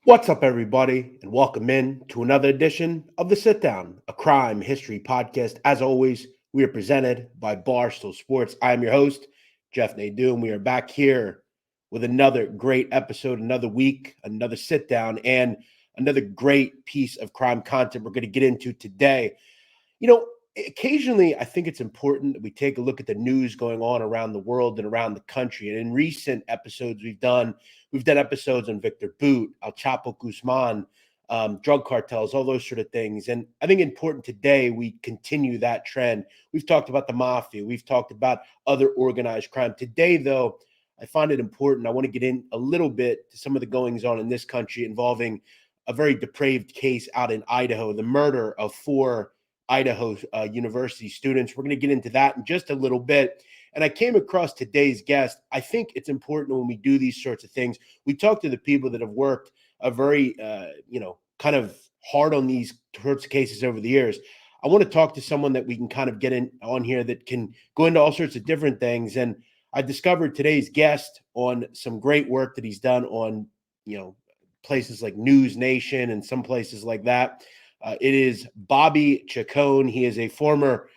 What's up, everybody, and welcome in to another edition of the Sitdown, a crime history podcast. As always, we are presented by Barstool Sports. I am your host, Jeff Nadu, and we are back here with another great episode, another week, another sit-down, and another great piece of crime content we're going to get into today. You know, occasionally I think it's important that we take a look at the news going on around the world and around the country. And in recent episodes we've done episodes on Victor Boot, El Chapo Guzman, drug cartels, all those sort of things. And I think important today we continue that trend. We've talked about the mafia. We've talked about other organized crime. Today, though, I find it important. I want to get in a little bit to some of the goings on in this country involving a very depraved case out in Idaho, the murder of four Idaho University students. We're going to get into that in just a little bit. And I came across today's guest. I think it's important when we do these sorts of things, we talk to the people that have worked a very, kind of hard on these sorts of cases over the years. I want to talk to someone that we can kind of get in on here that can go into all sorts of different things. And I discovered today's guest on some great work that he's done on, places like News Nation and some places like that. It is Bobby Chacon. He is a former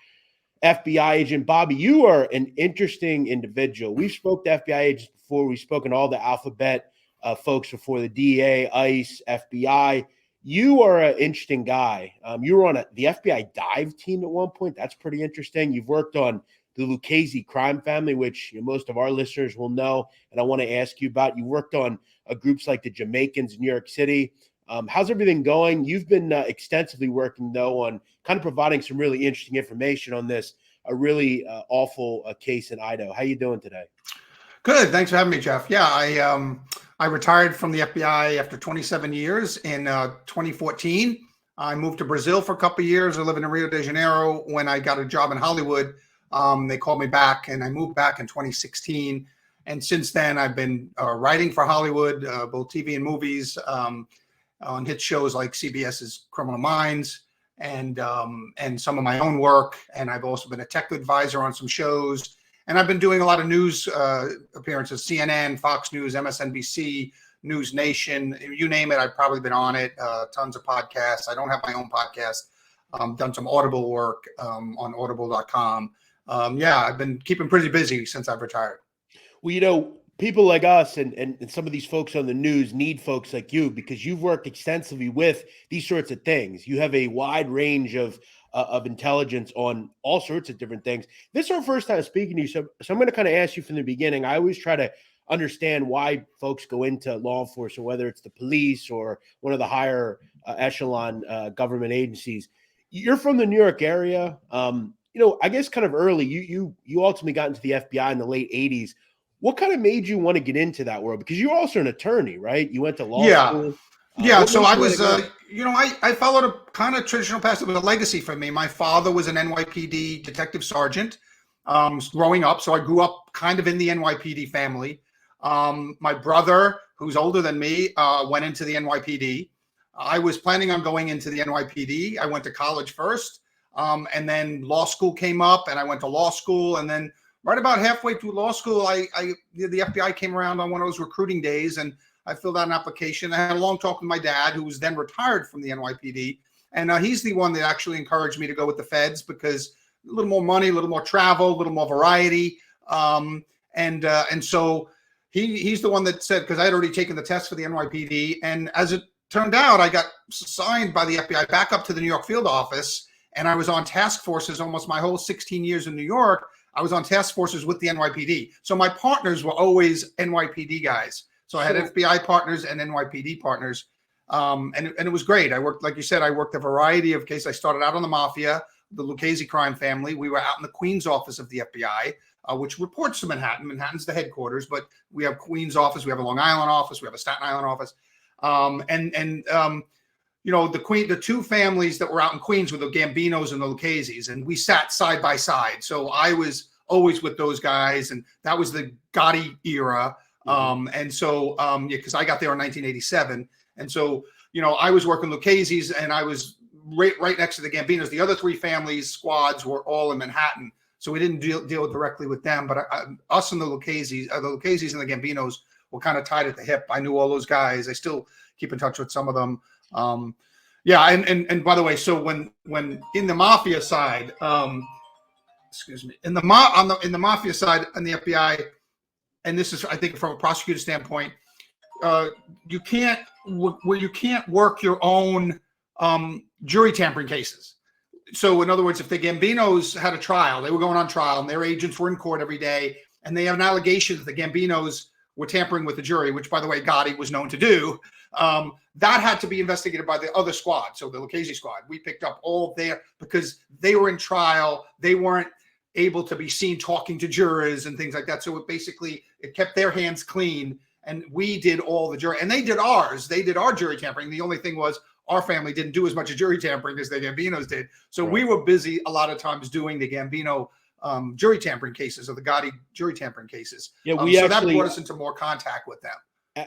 FBI agent. Bobby, you are an interesting individual. We've spoke to FBI agents before. We've spoken to all the alphabet folks before, the DEA, ICE, FBI. You are an interesting guy. You were on the FBI dive team at one point. That's pretty interesting. You've worked on the Lucchese Crime Family, which most of our listeners will know, and I want to ask you about. You worked on groups like the Jamaicans in New York City. How's everything going? You've been extensively working, though, on kind of providing some really interesting information on this, a really awful case in Idaho. How you doing today? Good. Thanks for having me, Jeff. Yeah, I retired from the FBI after 27 years in 2014. I moved to Brazil for a couple of years. I lived in Rio de Janeiro. When I got a job in Hollywood, they called me back, and I moved back in 2016. And since then, I've been writing for Hollywood, both TV and movies, on hit shows like CBS's Criminal Minds and some of my own work. And I've also been a tech advisor on some shows. And I've been doing a lot of news appearances, CNN, Fox News, MSNBC, News Nation, you name it. I've probably been on it, tons of podcasts. I don't have my own podcast. Done some Audible work on audible.com. I've been keeping pretty busy since I've retired. Well, people like us and some of these folks on the news need folks like you because you've worked extensively with these sorts of things. You have a wide range of intelligence on all sorts of different things. This is our first time speaking to you, so I'm going to kind of ask you from the beginning. I always try to understand why folks go into law enforcement, whether it's the police or one of the higher echelon government agencies. You're from the New York area. I guess kind of early, you ultimately got into the FBI in the late 80s. What kind of made you want to get into that world? Because you're also an attorney, right? You went to law school. So I was, I followed a kind of traditional path. It was a legacy for me. My father was an NYPD detective sergeant growing up. So I grew up kind of in the NYPD family. My brother, who's older than me, went into the NYPD. I was planning on going into the NYPD. I went to college first, and then law school came up, and I went to law school. And then right about halfway through law school, the FBI came around on one of those recruiting days, and I filled out an application. I had a long talk with my dad, who was then retired from the NYPD. And he's the one that actually encouraged me to go with the feds because a little more money, a little more travel, a little more variety. And so he's the one that said, because I had already taken the test for the NYPD. And as it turned out, I got assigned by the FBI back up to the New York field office. And I was on task forces almost my whole 16 years in New York. I was on task forces with the NYPD. So my partners were always NYPD guys. So I had FBI partners and NYPD partners. And it was great. I worked, like you said, I worked a variety of cases. I started out on the mafia, the Lucchese Crime Family. We were out in the Queens office of the FBI, which reports to Manhattan. Manhattan's the headquarters, but we have Queens office. We have a Long Island office. We have a Staten Island office. The two families that were out in Queens were the Gambinos and the Lucchese's, and we sat side by side. So I was always with those guys, and that was the Gotti era. Because I got there in 1987. And so, I was working Lucchese's, and I was right next to the Gambinos. The other three families, squads were all in Manhattan. So we didn't deal directly with them. But us and the Lucchese's and the Gambinos were kind of tied at the hip. I knew all those guys. I still keep in touch with some of them. Yeah, and by the way, so when in the mafia side, in the mafia side and the FBI, and this is, I think, from a prosecutor standpoint, you can't work your own jury tampering cases. So in other words, if the Gambinos had a trial, they were going on trial and their agents were in court every day, and they have an allegation that the Gambinos were tampering with the jury, which, by the way, Gotti was known to do, that had to be investigated by the other squad. So the Lucchese squad, we picked up all there because they were in trial. They weren't able to be seen talking to jurors and things like that. So it kept their hands clean, and we did all the jury, and they did ours. They did our jury tampering. The only thing was, our family didn't do as much jury tampering as the Gambinos did. So we were busy a lot of times doing the Gambino jury tampering cases, or the Gotti jury tampering cases. Yeah, so that brought us into more contact with them.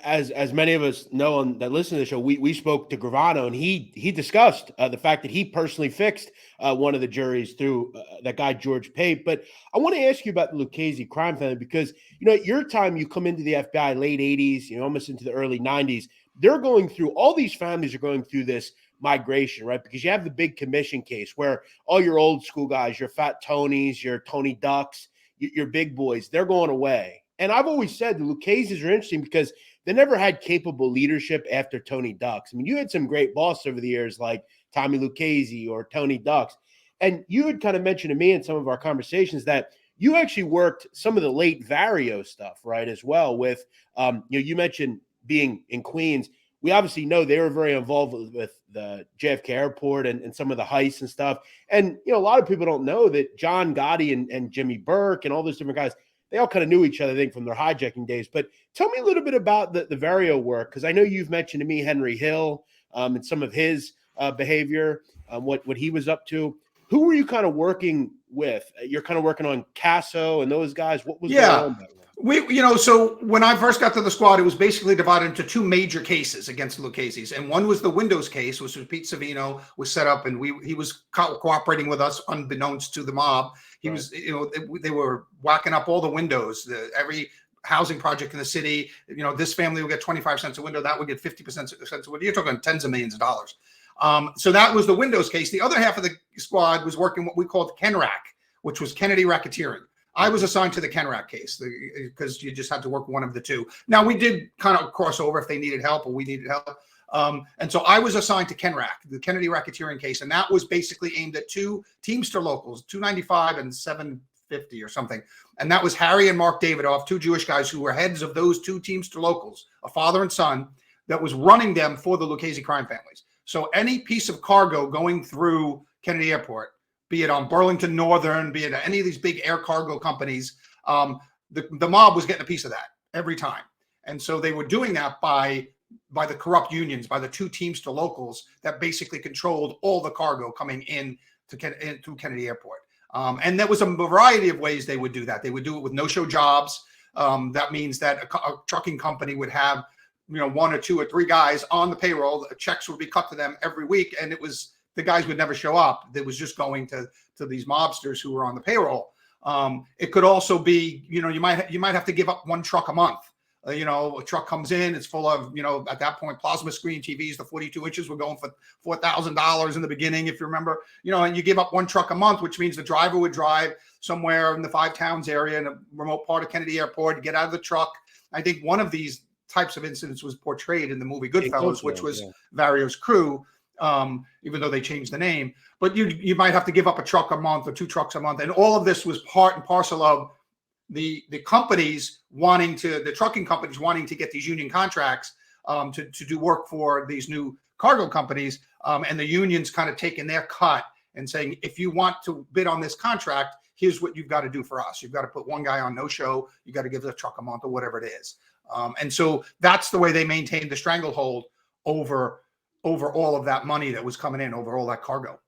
As many of us know that listen to the show, we spoke to Gravano, and he discussed the fact that he personally fixed one of the juries through that guy George Pape. But I want to ask you about the Lucchese Crime Family, because at your time, you come into the FBI late 80s, almost into the early 90s. They're going through, all these families are going through this migration, right? Because you have the big commission case where all your old school guys, your Fat Tonys, your Tony Ducks, your big boys, they're going away. And I've always said the Lucchese's are interesting because they never had capable leadership after Tony Ducks. I mean, you had some great bosses over the years like Tommy Lucchese or Tony Ducks. And you had kind of mentioned to me in some of our conversations that you actually worked some of the late Vario stuff, right, as well with, you mentioned being in Queens. We obviously know they were very involved with the JFK airport and some of the heists and stuff. And, a lot of people don't know that John Gotti and Jimmy Burke and all those different guys, they all kind of knew each other, I think, from their hijacking days. But tell me a little bit about the Vario work, because I know you've mentioned to me Henry Hill and some of his behavior, what he was up to. Who were you kind of working with? You're kind of working on Casso and those guys. What was going on back then? So when I first got to the squad, it was basically divided into two major cases against the Lucchese's. And one was the Windows case, which was Pete Savino was set up, and he was cooperating with us unbeknownst to the mob. He was, they were whacking up all the windows, every housing project in the city. This family would get 25 cents a window. That would get 50% a window. You're talking tens of millions of dollars. So that was the Windows case. The other half of the squad was working what we called KENRAC, which was Kennedy racketeering. I was assigned to the KENRAC case because you just had to work one of the two. Now, we did kind of cross over if they needed help or we needed help. And so I was assigned to KENRAC, the Kennedy racketeering case. And that was basically aimed at two Teamster locals, 295 and 750 or something. And that was Harry and Mark Davidoff, two Jewish guys who were heads of those two Teamster locals, a father and son, that was running them for the Lucchese crime families. So any piece of cargo going through Kennedy Airport, be it on Burlington Northern, be it any of these big air cargo companies, the mob was getting a piece of that every time. And so they were doing that by the corrupt unions, by the two Teamster locals that basically controlled all the cargo coming in through Kennedy Airport. And there was a variety of ways they would do that. They would do it with no-show jobs. That means that a trucking company would have, one or two or three guys on the payroll. Checks would be cut to them every week, and it was, the guys would never show up. It was just going to these mobsters who were on the payroll. It could also be, you might have to give up one truck a month. A truck comes in, it's full of, at that point, plasma screen TVs, the 42 inches were going for $4,000 in the beginning, if you remember, and you give up one truck a month, which means the driver would drive somewhere in the Five Towns area in a remote part of Kennedy Airport, get out of the truck. I think one of these types of incidents was portrayed in the movie Goodfellas, which was Vario's crew. Even though they changed the name, but you might have to give up a truck a month or two trucks a month. And all of this was part and parcel of the companies the trucking companies wanting to get these union contracts to do work for these new cargo companies. And the unions kind of taking their cut and saying, if you want to bid on this contract, here's what you've got to do for us. You've got to put one guy on no show. You got to give the truck a month or whatever it is. And so that's the way they maintained the stranglehold over all of that money that was coming in, over all that cargo.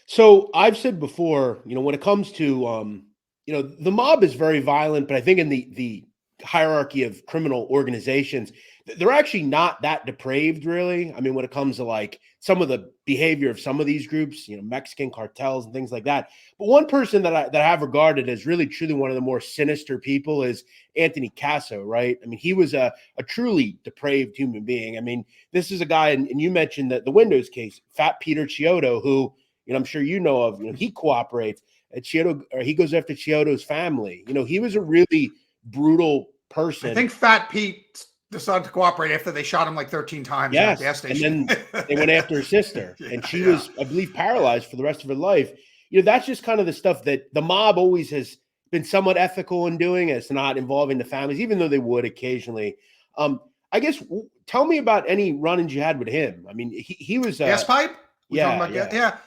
So I've said before, when it comes to, the mob is very violent, but I think in the hierarchy of criminal organizations, they're actually not that depraved, really. I mean, when it comes to like some of the behavior of some of these groups, Mexican cartels and things like that. But one person that I have regarded as really truly one of the more sinister people is Anthony Casso, right? I mean, he was a truly depraved human being. I mean, this is a guy, and you mentioned that the Windows case, Fat Peter Chiodo, who I'm sure you know of. He cooperates. Chiodo, or he goes after Chiodo's family. He was a really brutal person. I think Fat Pete decided to cooperate after they shot him like 13 times at the gas station. And then they went after his sister, and she was, I believe, paralyzed for the rest of her life. That's just kind of the stuff that the mob always has been somewhat ethical in doing. It's not involving the families, even though they would occasionally. I guess tell me about any run-ins you had with him. I mean, he was gas pipe. Yeah.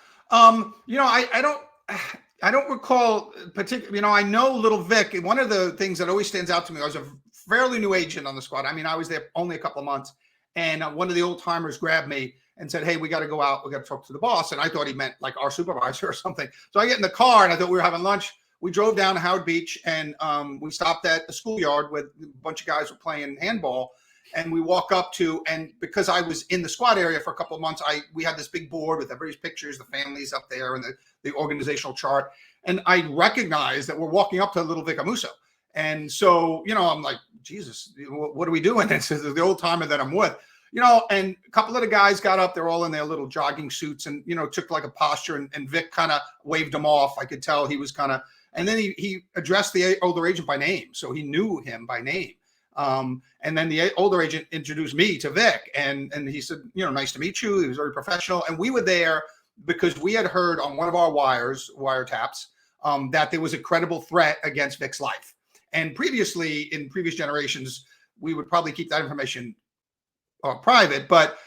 I don't recall particularly. I know Little Vic. One of the things that always stands out to me, I was a fairly new agent on the squad. I mean, I was there only a couple of months, and one of the old timers grabbed me and said, "Hey, we got to go out. We got to talk to the boss." And I thought he meant like our supervisor or something. So I get in the car, and I thought we were having lunch. We drove down to Howard Beach, and we stopped at the schoolyard where a bunch of guys were playing handball. And we walk up to, and because I was in the squad area for a couple of months, we had this big board with everybody's pictures, the families up there, and the organizational chart. And I recognized that we're walking up to Little Vic Amuso. And so, I'm like, Jesus, what are we doing? And so the old timer that I'm with, and a couple of the guys got up, they're all in their little jogging suits and, took like a posture, and Vic kind of waved them off. I could tell he was kind of, and then he addressed the older agent by name. So he knew him by name. And then the older agent introduced me to Vic, and he said, nice to meet you. He was very professional. And we were there because we had heard on one of our wiretaps, that there was a credible threat against Vic's life. And previously, in previous generations, we would probably keep that information private, but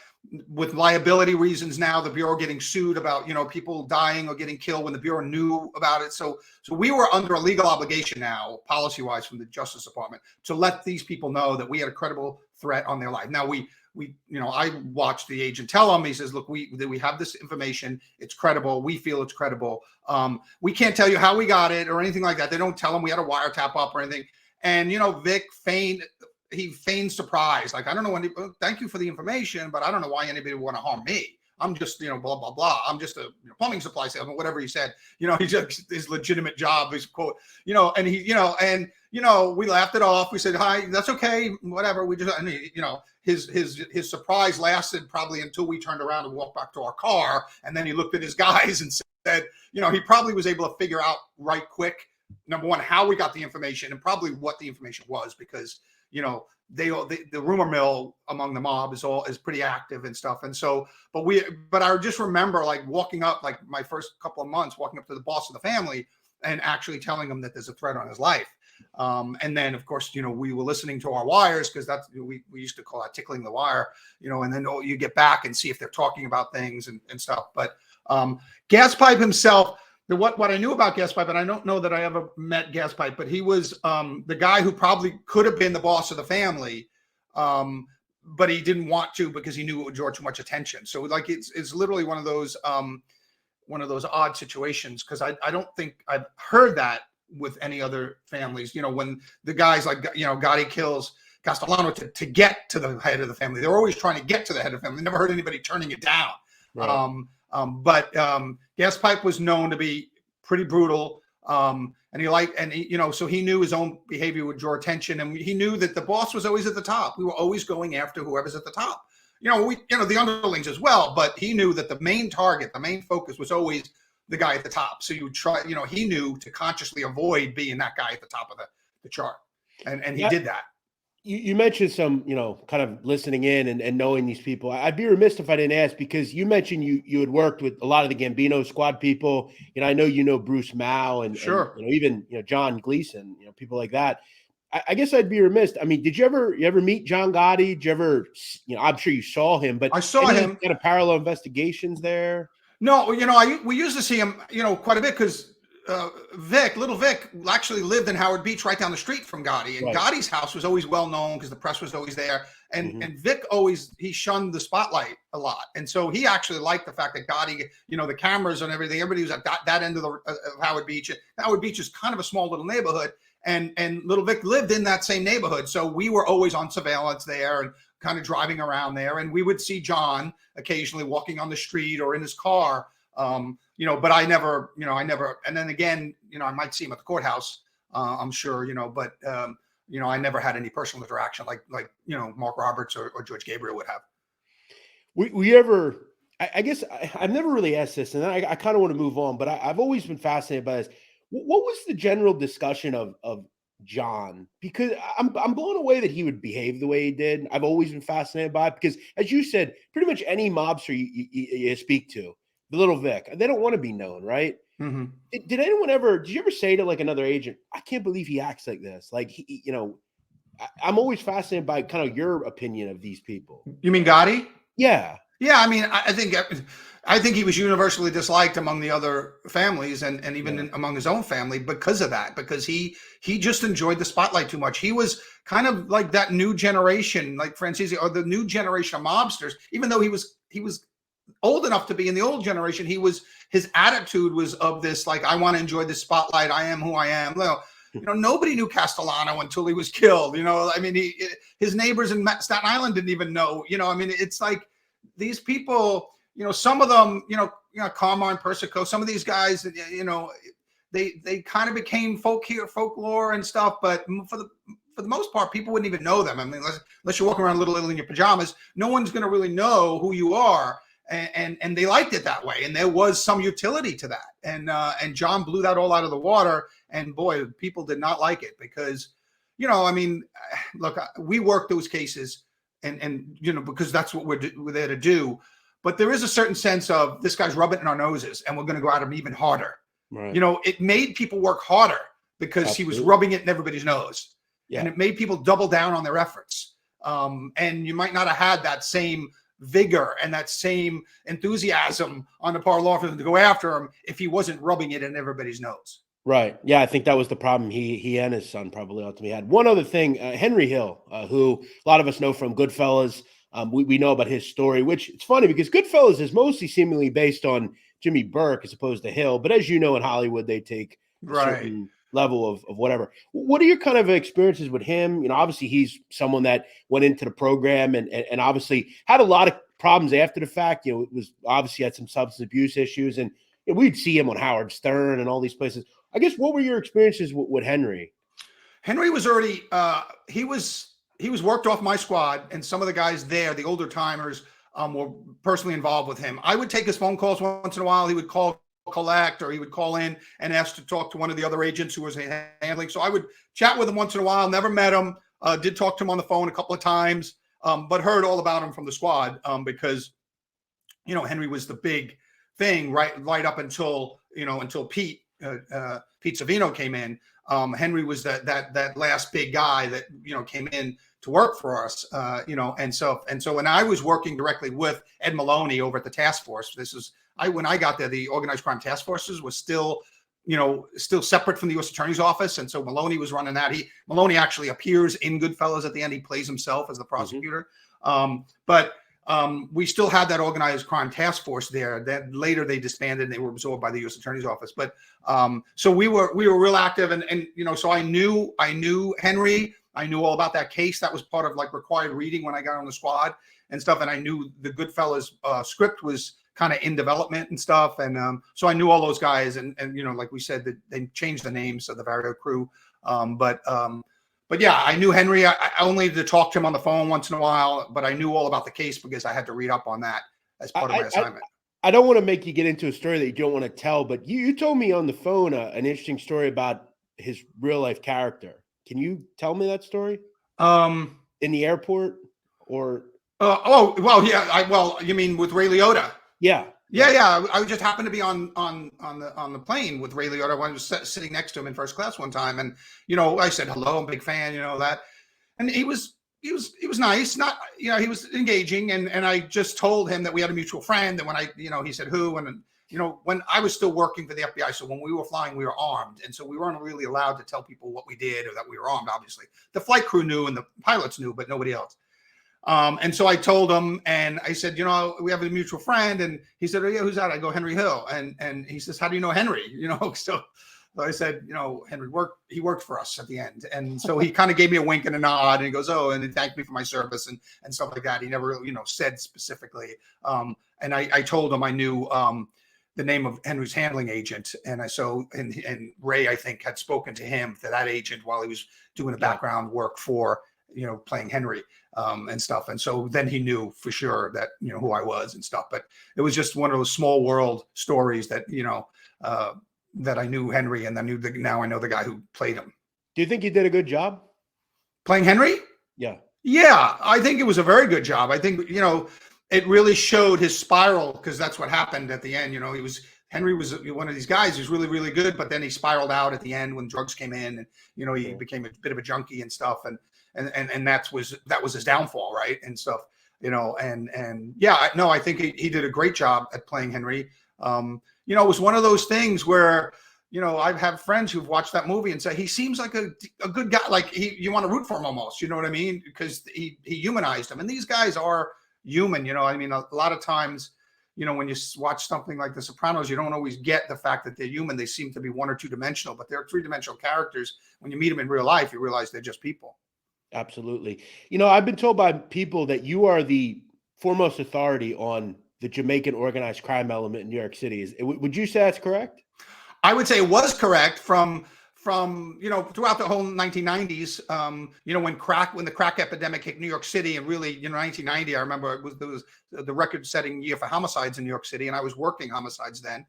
with liability reasons now, the Bureau getting sued about, people dying or getting killed when the Bureau knew about it. So we were under a legal obligation now, policy-wise, from the Justice Department to let these people know that we had a credible threat on their life. Now I watched the agent tell him, he says, look, we have this information. It's credible. We feel it's credible. We can't tell you how we got it or anything like that. They don't tell him we had a wiretap up or anything. And, Vic feigned surprise. Like, I don't know thank you for the information, but I don't know why anybody would want to harm me. I'm just, blah, blah, blah. I'm just a plumbing supply salesman, whatever he said. He just, his legitimate job, his quote, and he, we laughed it off. We said, hi, that's okay, whatever. We just, his surprise lasted probably until we turned around and walked back to our car. And then he looked at his guys and said, he probably was able to figure out right quick, number one, how we got the information and probably what the information was, because the rumor mill among the mob is pretty active and stuff. And so, but I just remember like walking up, like my first couple of months, walking up to the boss of the family and actually telling him that there's a threat on his life. And then of course, we were listening to our wires, because that's, we used to call that tickling the wire, and then you get back and see if they're talking about things and stuff. But Gas Pipe himself, what I knew about Gas Pipe, and I don't know that I ever met Gas Pipe, but he was the guy who probably could have been the boss of the family, but he didn't want to because he knew it would draw too much attention. So like it's literally one of those odd situations, because I don't think I've heard that with any other families. When the guys like Gotti kills Castellano to get to the head of the family, they're always trying to get to the head of the family. Never heard anybody turning it down. Right. But Gas Pipe was known to be pretty brutal, and so he knew his own behavior would draw attention, and he knew that the boss was always at the top. We were always going after whoever's at the top. The underlings as well, but he knew that the main target, the main focus was always the guy at the top. So you would try, he knew to consciously avoid being that guy at the top of the chart, and he did that. You mentioned some, kind of listening in and knowing these people. I'd be remiss if I didn't ask, because you mentioned you had worked with a lot of the Gambino squad people. I know Bruce Mao and, sure, and even John Gleason, people like that. I guess I'd be remiss. I mean, did you ever meet John Gotti? Did you ever, I'm sure you saw him, but I saw him. Kind of parallel investigations there. No, we used to see him, quite a bit, because Little Vic actually lived in Howard Beach right down the street from Gotti, and right. Gotti's house was always well known because the press was always there, and Vic he shunned the spotlight a lot, and so he actually liked the fact that Gotti, the cameras and everybody was at that end of Howard Beach. Howard Beach is kind of a small little neighborhood, And little Vic lived in that same neighborhood. So we were always on surveillance there and kind of driving around there. And we would see John occasionally walking on the street or in his car. But I never, and then again, I might see him at the courthouse, I'm sure, but I never had any personal interaction like Mark Roberts or George Gabriel would have. We ever, I guess I've never really asked this, and I kind of want to move on, but I've always been fascinated by this. What was the general discussion of John? Because I'm blown away that he would behave the way he did. I've always been fascinated by it because, as you said, pretty much any mobster you speak to, the little Vic, they don't want to be known, right? Mm-hmm. Did you ever say to like another agent, I can't believe he acts like this? Like, I'm always fascinated by kind of your opinion of these people. You mean Gotti? Yeah. Yeah. I mean, I think he was universally disliked among the other families and even among his own family because of that, because he just enjoyed the spotlight too much. He was kind of like that new generation, like Francesi, or the new generation of mobsters, even though he was old enough to be in the old generation. His attitude was of this, like, I want to enjoy the spotlight. I am who I am. Nobody knew Castellano until he was killed. I mean, his neighbors in Staten Island didn't even know. I mean, it's like these people. Some of them, Carmine Persico, some of these guys, they kind of became folklore and stuff. But for the most part, people wouldn't even know them. I mean, unless you're walking around Little Italy in your pajamas, no one's going to really know who you are. And they liked it that way, and there was some utility to that. And John blew that all out of the water. And boy, people did not like it because, I mean, look, we work those cases, and because that's what we're there to do. But there is a certain sense of this guy's rubbing it in our noses, and we're going to go at him even harder. Right. It made people work harder because he was rubbing it in everybody's nose, and it made people double down on their efforts. And you might not have had that same vigor and that same enthusiasm on the part of law enforcement to go after him if he wasn't rubbing it in everybody's nose. Right. Yeah, I think that was the problem he and his son probably ultimately had. One other thing, Henry Hill, who a lot of us know from Goodfellas. We know about his story, which it's funny because Goodfellas is mostly seemingly based on Jimmy Burke as opposed to Hill. But as you know, in Hollywood, they take a certain level of whatever. What are your kind of experiences with him? Obviously he's someone that went into the program and obviously had a lot of problems after the fact. It was obviously had some substance abuse issues, and we'd see him on Howard Stern and all these places. I guess what were your experiences with Henry? Henry was already he was worked off my squad, and some of the guys there, the older timers, were personally involved with him. I would take his phone calls once in a while. He would collect, or he would call in and ask to talk to one of the other agents who was handling. So I would chat with him once in a while. Never met him. Did talk to him on the phone a couple of times, but heard all about him from the squad because Henry was the big thing right up until Pete Savino came in. Henry was that last big guy that came in to work for us, and so when I was working directly with Ed Maloney over at the task force, when I got there, the organized crime task forces was still separate from the U.S. Attorney's office, and so Maloney was running that. Maloney actually appears in Goodfellas at the end. He plays himself as the prosecutor, but we still had that organized crime task force there. That later they disbanded and they were absorbed by the U.S. Attorney's office. But so we were real active, and so I knew Henry. I knew all about that case. That was part of like required reading when I got on the squad and stuff. And I knew the Goodfellas script was kind of in development and stuff. And so I knew all those guys. And like we said, that they changed the names of the Vario crew. But yeah, I knew Henry. I only had to talk to him on the phone once in a while, but I knew all about the case because I had to read up on that as part of my assignment. I don't want to make you get into a story that you don't want to tell, but you told me on the phone an interesting story about his real life character. Can you tell me that story? In the airport or? You mean with Ray Liotta? Yeah. I just happened to be on the plane with Ray Liotta. I was sitting next to him in first class one time, and I said hello. I'm a big fan, that, and he was nice. Not he was engaging, and I just told him that we had a mutual friend. And when he said who, and when I was still working for the FBI, so when we were flying, we were armed, and so we weren't really allowed to tell people what we did or that we were armed. Obviously, the flight crew knew and the pilots knew, but nobody else. And so I told him, and I said, we have a mutual friend, and he said, oh, yeah, who's that? I go, Henry Hill, and he says, how do you know Henry? So I said, Henry he worked for us at the end. And so he kind of gave me a wink and a nod, and he goes, oh, and he thanked me for my service and stuff like that. He never, said specifically. And I told him I knew the name of Henry's handling agent. And and Ray, I think, had spoken to him, to that agent, while he was doing the background work for, playing Henry and stuff. And so then he knew for sure that, who I was and stuff. But it was just one of those small world stories that, that I knew Henry, and now I know the guy who played him. Do you think you did a good job playing Henry? Yeah. Yeah, I think it was a very good job. I think, it really showed his spiral, because that's what happened at the end. Henry was one of these guys who's really, really good, but then he spiraled out at the end when drugs came in, and, he became a bit of a junkie and stuff. And that was his downfall. Right. And stuff, I think he did a great job at playing Henry. It was one of those things where, I have friends who've watched that movie and say he seems like a good guy. Like you want to root for him almost, you know what I mean? Because he humanized him. And these guys are human, a lot of times, when you watch something like The Sopranos, you don't always get the fact that they're human. They seem to be one or two dimensional, but they're three-dimensional characters. When you meet them in real life, you realize they're just people. Absolutely. I've been told by people that you are the foremost authority on the Jamaican organized crime element in New York City. Would you say that's correct? I would say it was correct from throughout the whole 1990s. When the crack epidemic hit New York City, and really, 1990, I remember it was the record-setting year for homicides in New York City, and I was working homicides then.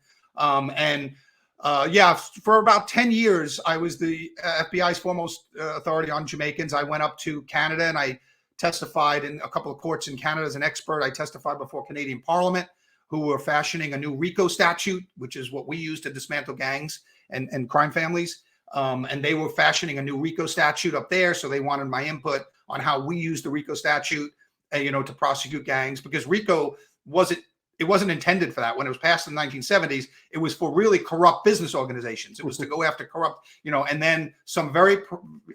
For about 10 years, I was the FBI's foremost authority on Jamaicans. I went up to Canada and I testified in a couple of courts in Canada as an expert. I testified before Canadian Parliament, who were fashioning a new RICO statute, which is what we use to dismantle gangs and crime families. And they were fashioning a new RICO statute up there. So they wanted my input on how we use the RICO statute, to prosecute gangs, because RICO wasn't intended for that. When it was passed in the 1970s, it was for really corrupt business organizations. It was to go after corrupt, and then some very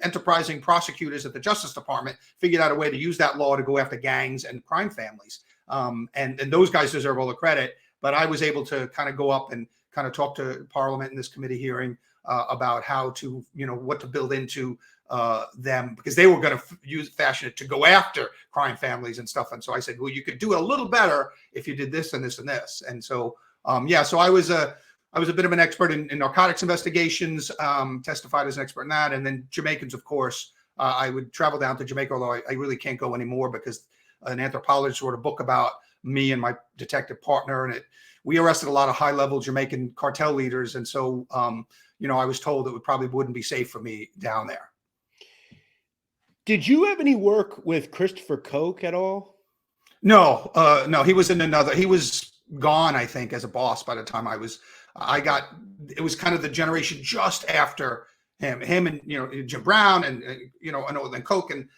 enterprising prosecutors at the Justice Department figured out a way to use that law to go after gangs and crime families. And those guys deserve all the credit. But I was able to kind of go up and kind of talk to Parliament in this committee hearing about how to, what to build into them, because they were going to fashion it to go after crime families and stuff. And so I said, well, you could do it a little better if you did this and this and this. And so, so I was a bit of an expert in narcotics investigations, testified as an expert in that. And then Jamaicans, of course, I would travel down to Jamaica, although I really can't go anymore because an anthropologist wrote a book about me and my detective partner. And we arrested a lot of high-level Jamaican cartel leaders. And so, I was told it wouldn't be safe for me down there. Did you have any work with Christopher Koch at all? No, he was he was gone, I think, as a boss by the time it was kind of the generation just after him and, Jim Brown and then Koch. And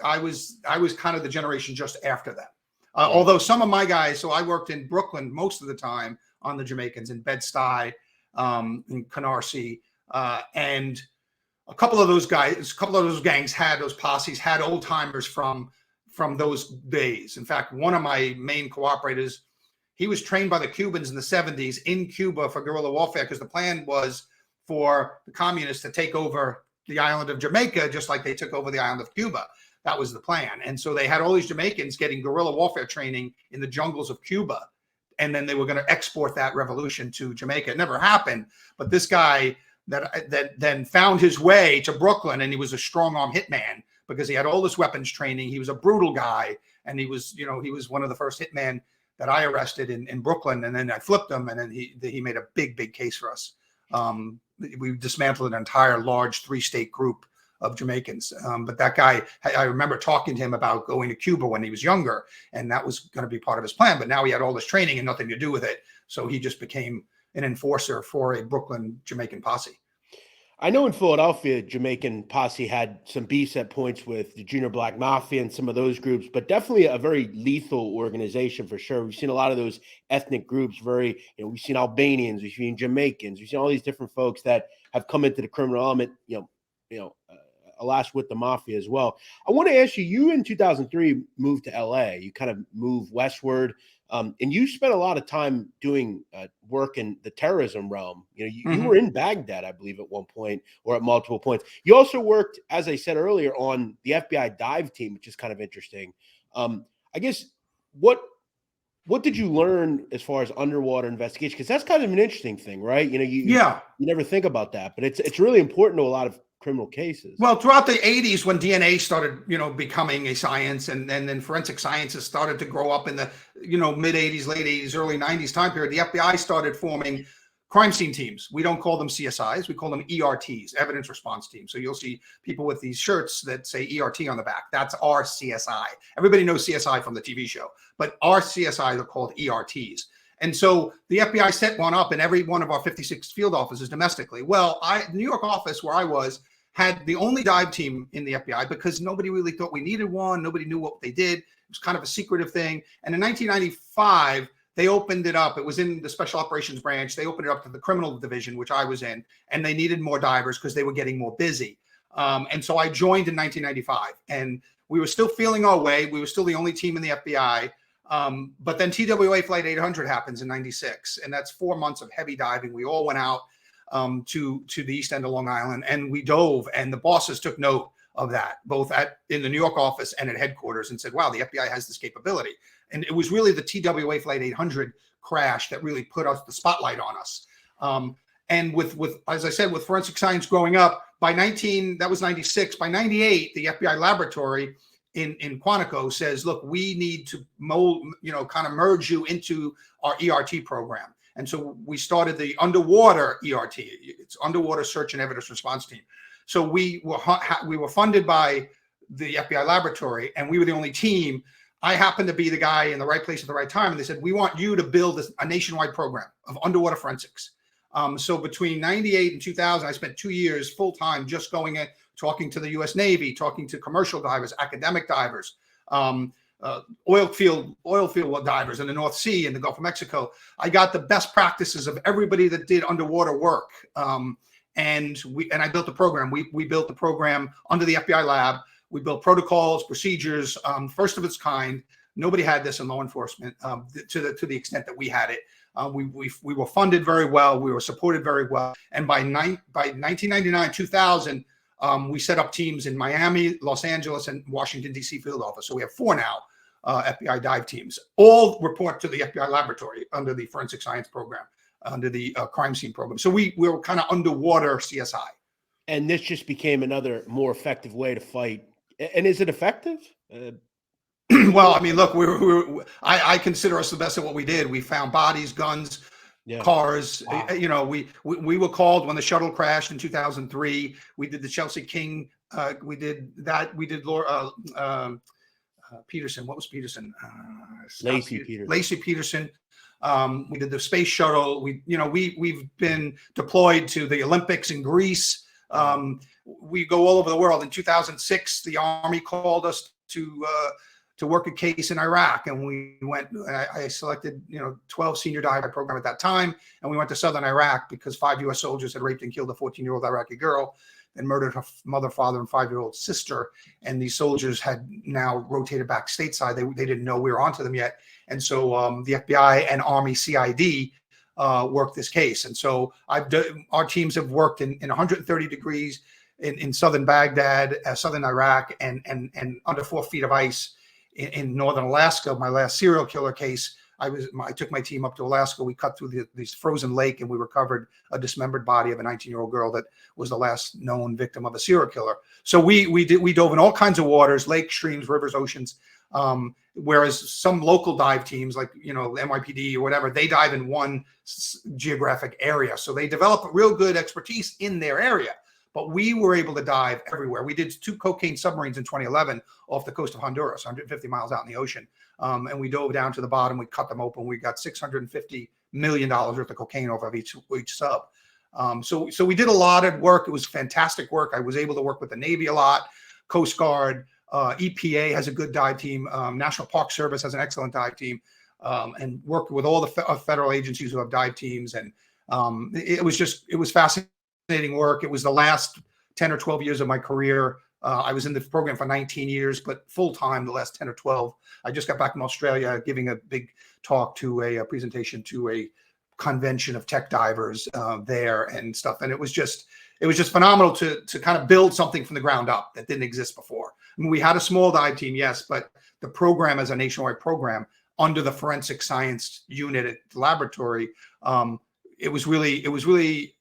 I was kind of the generation just after that. Although some of my guys, so I worked in Brooklyn most of the time on the Jamaicans, in Bed-Stuy, in Canarsie, and a couple of those gangs those posses had old timers from those days. In fact, one of my main cooperators, he was trained by the Cubans in the 70s in Cuba for guerrilla warfare, because the plan was for the communists to take over the island of Jamaica, just like they took over the island of Cuba. That was the plan. And so they had all these Jamaicans getting guerrilla warfare training in the jungles of Cuba. And then they were going to export that revolution to Jamaica. It never happened. But this guy that then found his way to Brooklyn, and he was a strong-arm hitman because he had all this weapons training. He was a brutal guy. And he was one of the first hitmen that I arrested in Brooklyn. And then I flipped him. And then he made a big case for us. We dismantled an entire large 3-state group of Jamaicans. But that guy, I remember talking to him about going to Cuba when he was younger, and that was going to be part of his plan. But now he had all this training and nothing to do with it. So he just became an enforcer for a Brooklyn Jamaican posse. I know in Philadelphia, Jamaican Posse had some beefs at points with the Junior Black Mafia and some of those groups, but definitely a very lethal organization for sure. We've seen a lot of those ethnic groups, we've seen Albanians, we've seen Jamaicans, we've seen all these different folks that have come into the criminal element, alas with the mafia as well. I want to ask you, you in 2003 moved to LA. You kind of moved westward, and you spent a lot of time doing work in the terrorism realm. You know, you were in Baghdad, I believe, at one point or at multiple points. You also worked, as I said earlier, on the FBI dive team, which is kind of interesting. I guess what did you learn as far as underwater investigation? Because that's kind of an interesting thing, right? You know, you never think about that, but it's really important to a lot of criminal cases. Well, throughout the 80s, when DNA started, becoming a science, and then forensic sciences started to grow up in the, mid 80s, late 80s, early 90s time period, the FBI started forming crime scene teams. We don't call them CSIs. We call them ERTs, evidence response teams. So you'll see people with these shirts that say ERT on the back. That's our CSI. Everybody knows CSI from the TV show, but our CSIs are called ERTs. And so the FBI set one up in every one of our 56 field offices domestically. Well, the New York office where I was had the only dive team in the FBI because nobody really thought we needed one. Nobody knew what they did. It was kind of a secretive thing. And in 1995, they opened it up. It was in the special operations branch. They opened it up to the criminal division, which I was in, and they needed more divers because they were getting more busy. And so I joined in 1995, and we were still feeling our way. We were still the only team in the FBI. But then TWA Flight 800 happens in 96, and that's 4 months of heavy diving. We all went out to the east end of Long Island, and we dove, and the bosses took note of that, both in the New York office and at headquarters, and said, wow, the FBI has this capability. And it was really the TWA Flight 800 crash that really put the spotlight on us. And with as I said, with forensic science growing up, that was 96. By 98, the FBI laboratory in Quantico says, look, we need to kind of merge you into our ERT program. And so we started the underwater ERT. It's underwater search and evidence response team. So we were funded by the FBI laboratory, and we were the only team. I happened to be the guy in the right place at the right time. And they said, we want you to build a nationwide program of underwater forensics. So between 98 and 2000, I spent 2 years full time just going in, talking to the US Navy, talking to commercial divers, academic divers, oil field divers in the North Sea and the Gulf of Mexico. I got the best practices of everybody that did underwater work. And I built the program. We built the program under the FBI lab. We built protocols, procedures, first of its kind. Nobody had this in law enforcement to the extent that we had it. We were funded very well. We were supported very well. And by 1999, 2000, we set up teams in Miami, Los Angeles, and Washington, D.C. field office. So we have 4 now FBI dive teams. All report to the FBI laboratory under the forensic science program, under the crime scene program. So we were kind of underwater CSI. And this just became another more effective way to fight. And is it effective? Well, I mean, look, I consider us the best at what we did. We found bodies, guns, cars. Wow. We were called when the shuttle crashed in 2003. We did the Chelsea King. We did that. We did Laura Peterson. What was Peterson? Lacey Peterson. We did the space shuttle. We've been deployed to the Olympics in Greece. We go all over the world. In 2006, the Army called us to work a case in Iraq, and we went. I selected 12 senior diver program at that time, and we went to southern Iraq because 5 U.S. soldiers had raped and killed a 14-year-old Iraqi girl and murdered her mother, father, and 5-year-old sister. And these soldiers had now rotated back stateside. They didn't know we were onto them yet, and so the FBI and Army CID worked this case. And so our teams have worked in 130 degrees in southern Baghdad, southern Iraq, and under 4 feet of ice in northern Alaska. My last serial killer case, I took my team up to Alaska. We cut through this frozen lake, and we recovered a dismembered body of a 19-year-old girl that was the last known victim of a serial killer. So we dove in all kinds of waters, lakes, streams, rivers, oceans. Whereas some local dive teams like, NYPD or whatever, they dive in one geographic area. So they develop a real good expertise in their area. But we were able to dive everywhere. We did 2 cocaine submarines in 2011 off the coast of Honduras, 150 miles out in the ocean. And we dove down to the bottom. We cut them open. We got $650 million worth of cocaine off of each sub. So we did a lot of work. It was fantastic work. I was able to work with the Navy a lot, Coast Guard. EPA has a good dive team. National Park Service has an excellent dive team, and worked with all the federal agencies who have dive teams. And it was fascinating work. It was the last 10 or 12 years of my career I was in the program for 19 years, but full time the last 10 or 12. I just got back from Australia, giving a big talk to a presentation to a convention of tech divers there and stuff. And it was just phenomenal to kind of build something from the ground up that didn't exist before. I mean, we had a small dive team, yes, but the program as a nationwide program under the forensic science unit at the laboratory, it was really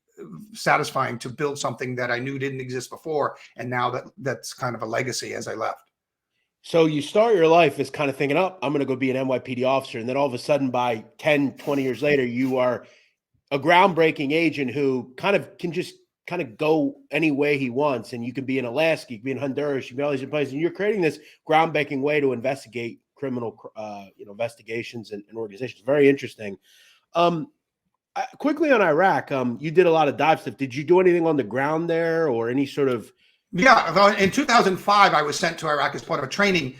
satisfying to build something that I knew didn't exist before. And now that's kind of a legacy as I left. So you start your life as kind of thinking, oh, I'm going to go be an NYPD officer. And then all of a sudden by 10, 20 years later, you are a groundbreaking agent who kind of can just kind of go any way he wants. And you can be in Alaska, you can be in Honduras, you can be all these places. And you're creating this groundbreaking way to investigate criminal investigations and organizations. Very interesting. Quickly on Iraq, you did a lot of dive stuff. Did you do anything on the ground there or any sort of? Yeah, in 2005, I was sent to Iraq as part of a training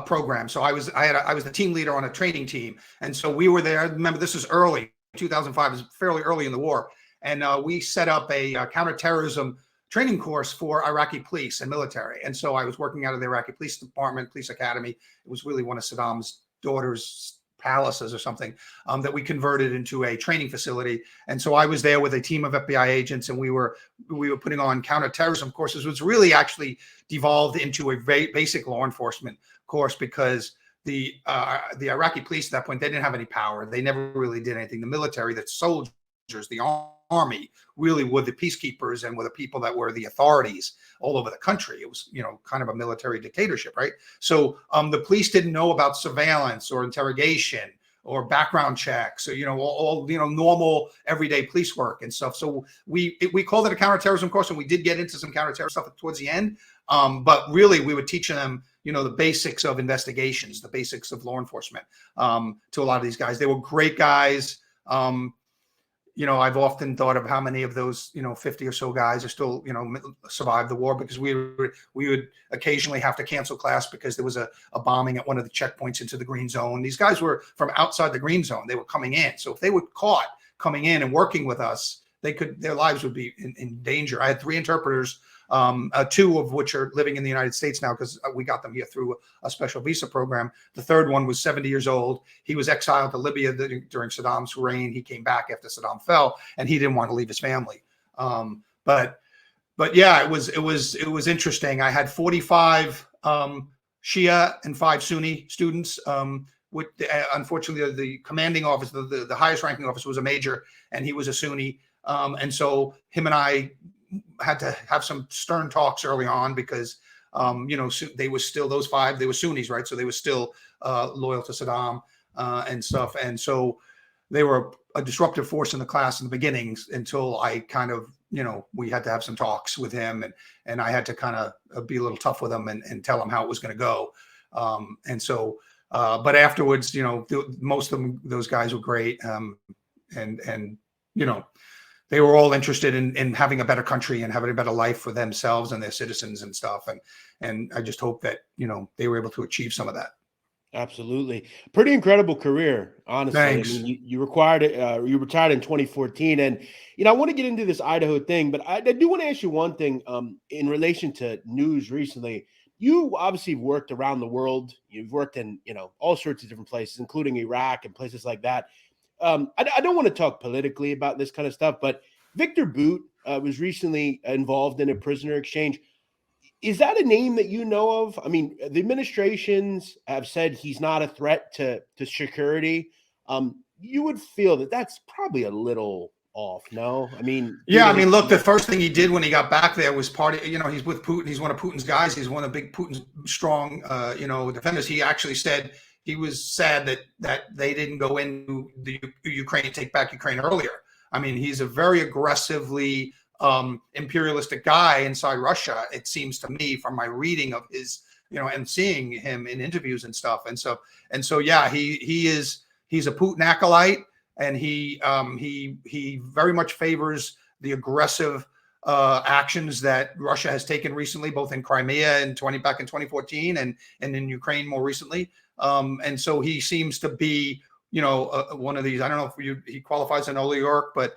program. So I was the team leader on a training team, and so we were there. Remember, this is early. 2005 is fairly early in the war, and we set up a counterterrorism training course for Iraqi police and military. And so I was working out of the Iraqi Police Department, Police Academy. It was really one of Saddam's daughter's palaces or something that we converted into a training facility. And so I was there with a team of FBI agents, and we were putting on counterterrorism courses, which really actually devolved into a very basic law enforcement course, because the Iraqi police at that point, they didn't have any power. They never really did anything. The military, the soldiers, the army really were the peacekeepers and were the people that were the authorities all over the country. It was, kind of a military dictatorship, right? So the police didn't know about surveillance or interrogation or background checks, or all normal everyday police work and stuff. So we called it a counterterrorism course, and we did get into some counterterrorism stuff towards the end. But really, we were teaching them, the basics of investigations, the basics of law enforcement to a lot of these guys. They were great guys. I've often thought of how many of those, 50 or so guys are still, survived the war, because we would occasionally have to cancel class because there was a bombing at one of the checkpoints into the green zone. These guys were from outside the green zone. They were coming in. So if they were caught coming in and working with us, their lives would be in danger. I had 3 interpreters, 2 of which are living in the United States now because we got them here through a special visa program. The third one was 70 years old. He was exiled to Libya during Saddam's reign. He came back after Saddam fell, and he didn't want to leave his family. But yeah, it was interesting. I had 45 Shia and 5 Sunni students. Unfortunately, the commanding officer, the highest ranking officer, was a major, and he was a Sunni. And so him and I had to have some stern talks early on because, they were still, those 5, they were Sunnis, right? So they were still loyal to Saddam and stuff. And so they were a disruptive force in the class in the beginnings until I kind of, we had to have some talks with him, and I had to kind of be a little tough with him and tell him how it was going to go. But afterwards, most of them, those guys were great. They were all interested in having a better country and having a better life for themselves and their citizens and stuff. And I just hope that, they were able to achieve some of that. Absolutely. Pretty incredible career, honestly. Thanks. I mean, you retired in 2014. And, I want to get into this Idaho thing, but I do want to ask you one thing in relation to news recently. You obviously worked around the world. You've worked in, all sorts of different places, including Iraq and places like that. I don't want to talk politically about this kind of stuff, but Victor Boot was recently involved in a prisoner exchange. Is that a name that you know of? I mean, the administrations have said he's not a threat to security. You would feel that that's probably a little off, no? I mean, yeah, look, the first thing he did when he got back there was he's with Putin. He's one of Putin's guys. He's one of big Putin's strong, defenders. He actually said he was sad that they didn't go into the Ukraine, take back Ukraine earlier. I mean, he's a very aggressively imperialistic guy inside Russia, it seems to me, from my reading of his, and seeing him in interviews and stuff. And so, yeah, he's a Putin acolyte, and he very much favors the aggressive actions that Russia has taken recently, both in Crimea and back in 2014 and in Ukraine more recently. And so he seems to be, one of these, I don't know if he qualifies an oligarch, but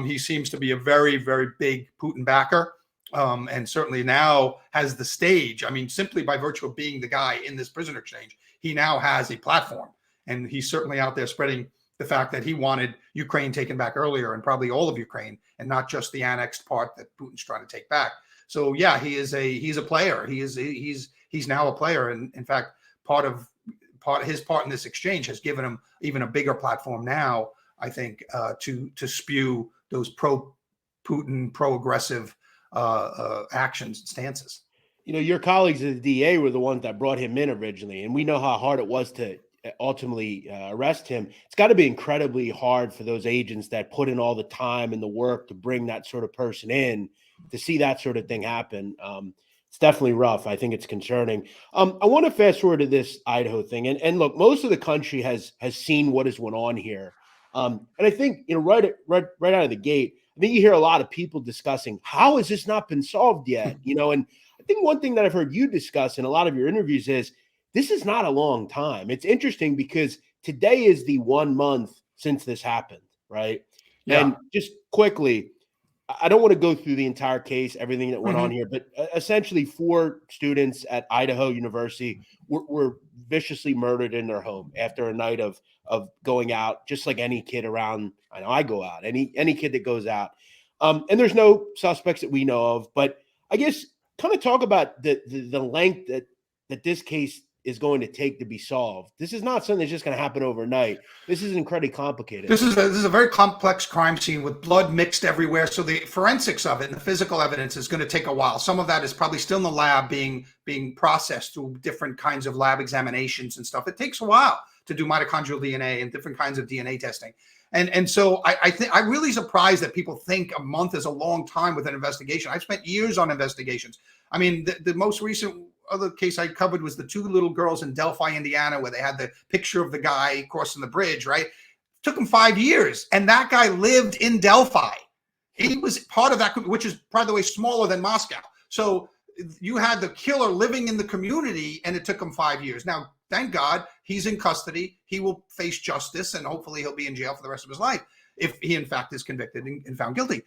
he seems to be a very, very big Putin backer. and certainly now has the stage. I mean, simply by virtue of being the guy in this prisoner exchange, he now has a platform, and he's certainly out there spreading the fact that he wanted Ukraine taken back earlier, and probably all of Ukraine, and not just the annexed part that Putin's trying to take back. So yeah, he's a player. He's now a player, and in fact, his part in this exchange has given him even a bigger platform now, I think, to spew those pro-Putin, pro-aggressive actions and stances. You know, your colleagues at the DA were the ones that brought him in originally, and we know how hard it was to ultimately arrest him. It's got to be incredibly hard for those agents that put in all the time and the work to bring that sort of person in, to see that sort of thing happen. It's definitely rough. I think it's concerning. I want to fast forward to this Idaho thing, and look, most of the country has seen what has went on here, and I think, you know, right out of the gate, I think you hear a lot of people discussing, how has this not been solved yet? You know, and I think one thing that I've heard you discuss in a lot of your interviews is, this is not a long time. It's interesting because today is the 1 month since this happened, right? Yeah. And just quickly, I don't want to go through the entire case, everything that went on here, but essentially 4 students at Idaho University were viciously murdered in their home after a night of going out, just like any kid around. I know I go out, any kid that goes out. And there's no suspects that we know of, but I guess kind of talk about the length that this case is going to take to be solved. This is not something that's just going to happen overnight. This is incredibly complicated. This is a very complex crime scene with blood mixed everywhere. So the forensics of it and the physical evidence is going to take a while. Some of that is probably still in the lab being processed through different kinds of lab examinations and stuff. It takes a while to do mitochondrial DNA and different kinds of DNA testing. And so I think I'm really surprised that people think a month is a long time with an investigation. I've spent years on investigations. I mean, the most recent other case I covered was the 2 little girls in Delphi, Indiana, where they had the picture of the guy crossing the bridge, right? It took him 5 years. And that guy lived in Delphi. He was part of that, which is, by the way, smaller than Moscow. So you had the killer living in the community, and it took him 5 years. Now, thank God he's in custody. He will face justice, and hopefully he'll be in jail for the rest of his life if he, in fact, is convicted and found guilty.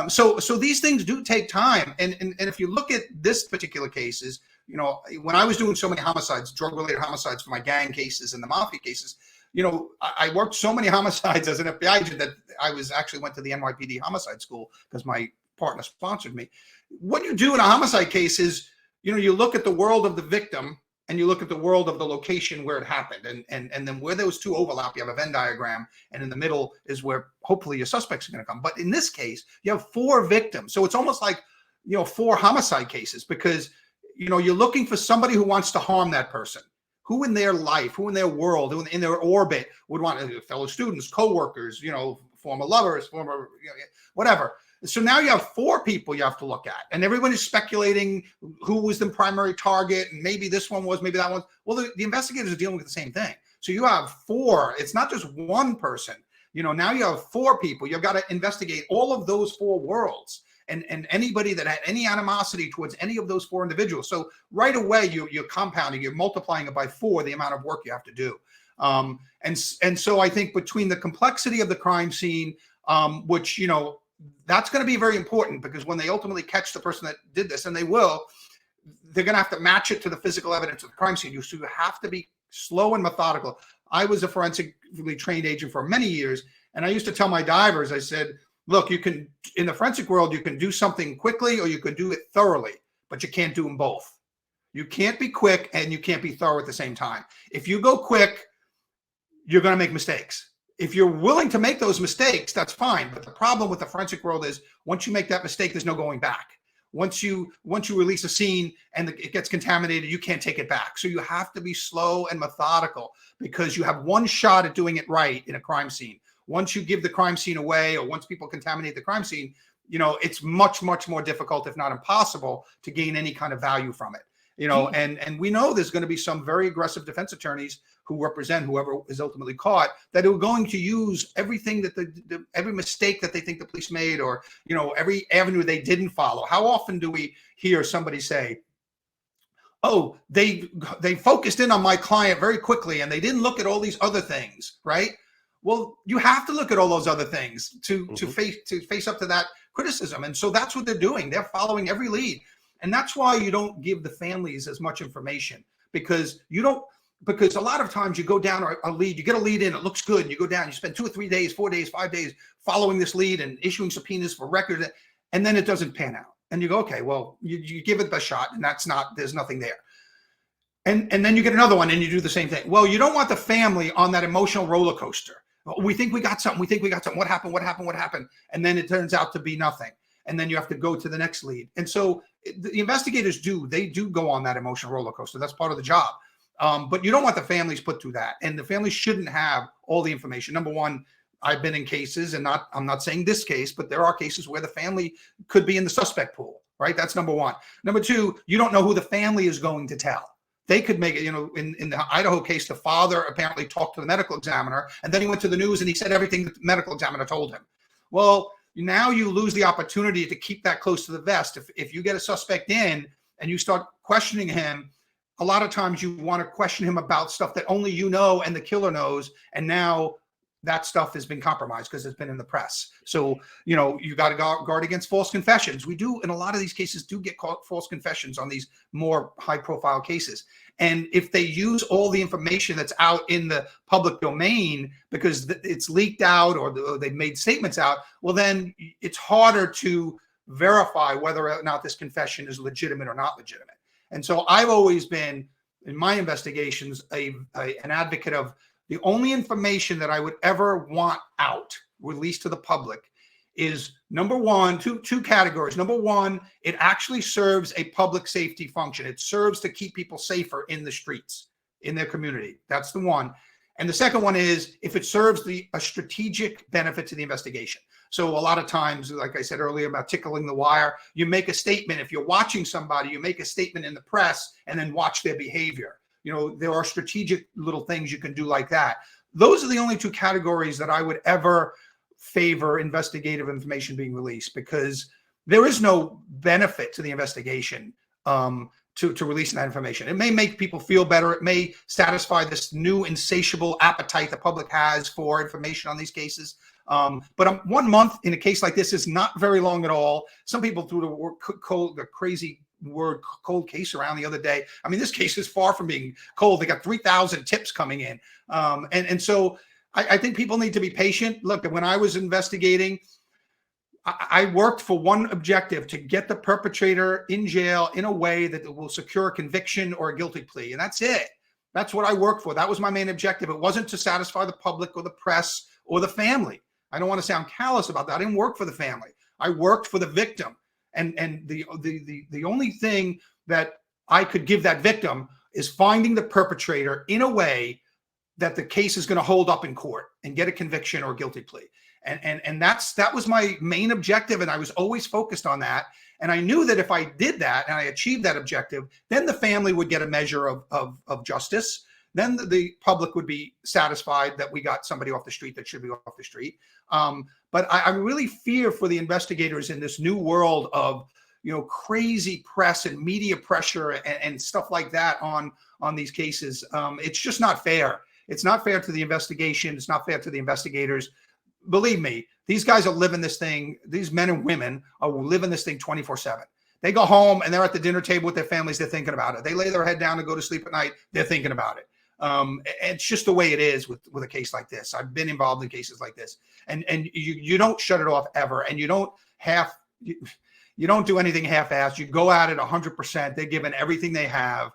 So these things do take time. And if you look at this particular cases, you know, when I was doing so many homicides, drug-related homicides for my gang cases and the mafia cases, you know, I worked so many homicides as an FBI agent that I went to the NYPD homicide school because my partner sponsored me. What you do in a homicide case is, you know, you look at the world of the victim and you look at the world of the location where it happened. And then where those 2 overlap, you have a Venn diagram, and in the middle is where hopefully your suspects are going to come. But in this case, you have 4 victims. So it's almost like, you know, 4 homicide cases, because, you know, you're looking for somebody who wants to harm that person. Who in their life, who in their world, who in their orbit would want fellow students, coworkers, you know, former lovers, former, you know, whatever. So now you have 4 people you have to look at, and everyone is speculating who was the primary target, and maybe this one was, maybe that one. Well, the investigators are dealing with the same thing. So you have 4. It's not just one person. You know, now you have 4 people. You've got to investigate all of those 4 worlds, and anybody that had any animosity towards any of those 4 individuals. So right away, you're compounding, you're multiplying it by 4, the amount of work you have to do. And so I think between the complexity of the crime scene, which, you know, that's going to be very important, because when they ultimately catch the person that did this, and they will, they're going to have to match it to the physical evidence of the crime scene. So you have to be slow and methodical. I was a forensically trained agent for many years, and I used to tell my divers, I said, look, you can, in the forensic world, you can do something quickly or you can do it thoroughly, but you can't do them both. You can't be quick and you can't be thorough at the same time. If you go quick, you're going to make mistakes. If you're willing to make those mistakes, that's fine. But the problem with the forensic world is, once you make that mistake, there's no going back. Once you release a scene and it gets contaminated, you can't take it back. So you have to be slow and methodical, because you have one shot at doing it right in a crime scene. Once you give the crime scene away, or once people contaminate the crime scene, you know, it's much, much more difficult, if not impossible, to gain any kind of value from it. You know, and we know there's going to be some very aggressive defense attorneys who represent whoever is ultimately caught, that are going to use everything that every mistake that they think the police made, or, you know, every avenue they didn't follow. How often do we hear somebody say, oh, they focused in on my client very quickly and they didn't look at all these other things, right? Well, you have to look at all those other things to face up to criticism. And so that's what they're doing. They're following every lead. And that's why you don't give the families as much information, because a lot of times you go down a lead, you get a lead in, it looks good, and you go down, you spend 2 or 3 days, 4 days, 5 days following this lead and issuing subpoenas for records, and then it doesn't pan out. And you go, okay, well, you give it the shot, and there's nothing there. And then you get another one and you do the same thing. Well, you don't want the family on that emotional roller coaster. We think we got something. What happened? And then it turns out to be nothing. And then you have to go to the next lead. And so the investigators do go on that emotional roller coaster. That's part of the job. But you don't want the families put through that. And the families shouldn't have all the information. Number one, I've been in cases, and I'm not saying this case, but there are cases where the family could be in the suspect pool, right? That's number one. Number two, you don't know who the family is going to tell. They could make it, in the Idaho case, the father apparently talked to the medical examiner, and then he went to the news and he said everything that the medical examiner told him. Well, now you lose the opportunity to keep that close to the vest. If you get a suspect in and you start questioning him, a lot of times you want to question him about stuff that only you know and the killer knows, and now that stuff has been compromised because it's been in the press. So, you got to guard against false confessions. We do, in a lot of these cases, do get caught false confessions on these more high-profile cases. And if they use all the information that's out in the public domain because it's leaked out or they've made statements out, well, then it's harder to verify whether or not this confession is legitimate or not legitimate. And so I've always been, in my investigations, an advocate of the only information that I would ever want out, released to the public, is number one, two categories. Number one, it actually serves a public safety function. It serves to keep people safer in the streets, in their community. That's the one. And the second one is if it serves a strategic benefit to the investigation. So a lot of times, like I said earlier about tickling the wire, you make a statement. If you're watching somebody, you make a statement in the press and then watch their behavior. There are strategic little things you can do like that. Those are the only two categories that I would ever favor investigative information being released, because there is no benefit to the investigation to releasing that information. It may make people feel better. It may satisfy this new insatiable appetite the public has for information on these cases. But 1 month in a case like this is not very long at all. Some people threw the crazy word cold case around the other day. I mean, this case is far from being cold. They got 3,000 tips coming in. And so I think people need to be patient. Look, when I was investigating, I worked for one objective: to get the perpetrator in jail in a way that will secure a conviction or a guilty plea. And that's it. That's what I worked for. That was my main objective. It wasn't to satisfy the public or the press or the family. I don't want to sound callous about that. I didn't work for the family. I worked for the victim. And the only thing that I could give that victim is finding the perpetrator in a way that the case is going to hold up in court and get a conviction or guilty plea. And that was my main objective. And I was always focused on that. And I knew that if I did that and I achieved that objective, then the family would get a measure of justice. Then the public would be satisfied that we got somebody off the street that should be off the street. But I really fear for the investigators in this new world of, crazy press and media pressure and stuff like that on these cases. It's just not fair. It's not fair to the investigation. It's not fair to the investigators. Believe me, these guys are living this thing. These men and women are living this thing 24/7. They go home and they're at the dinner table with their families. They're thinking about it. They lay their head down and go to sleep at night. They're thinking about it. It's just the way it is with a case like this. I've been involved in cases like this, and you don't shut it off ever, and you don't do anything half-assed. You go at it 100%. They're giving everything they have.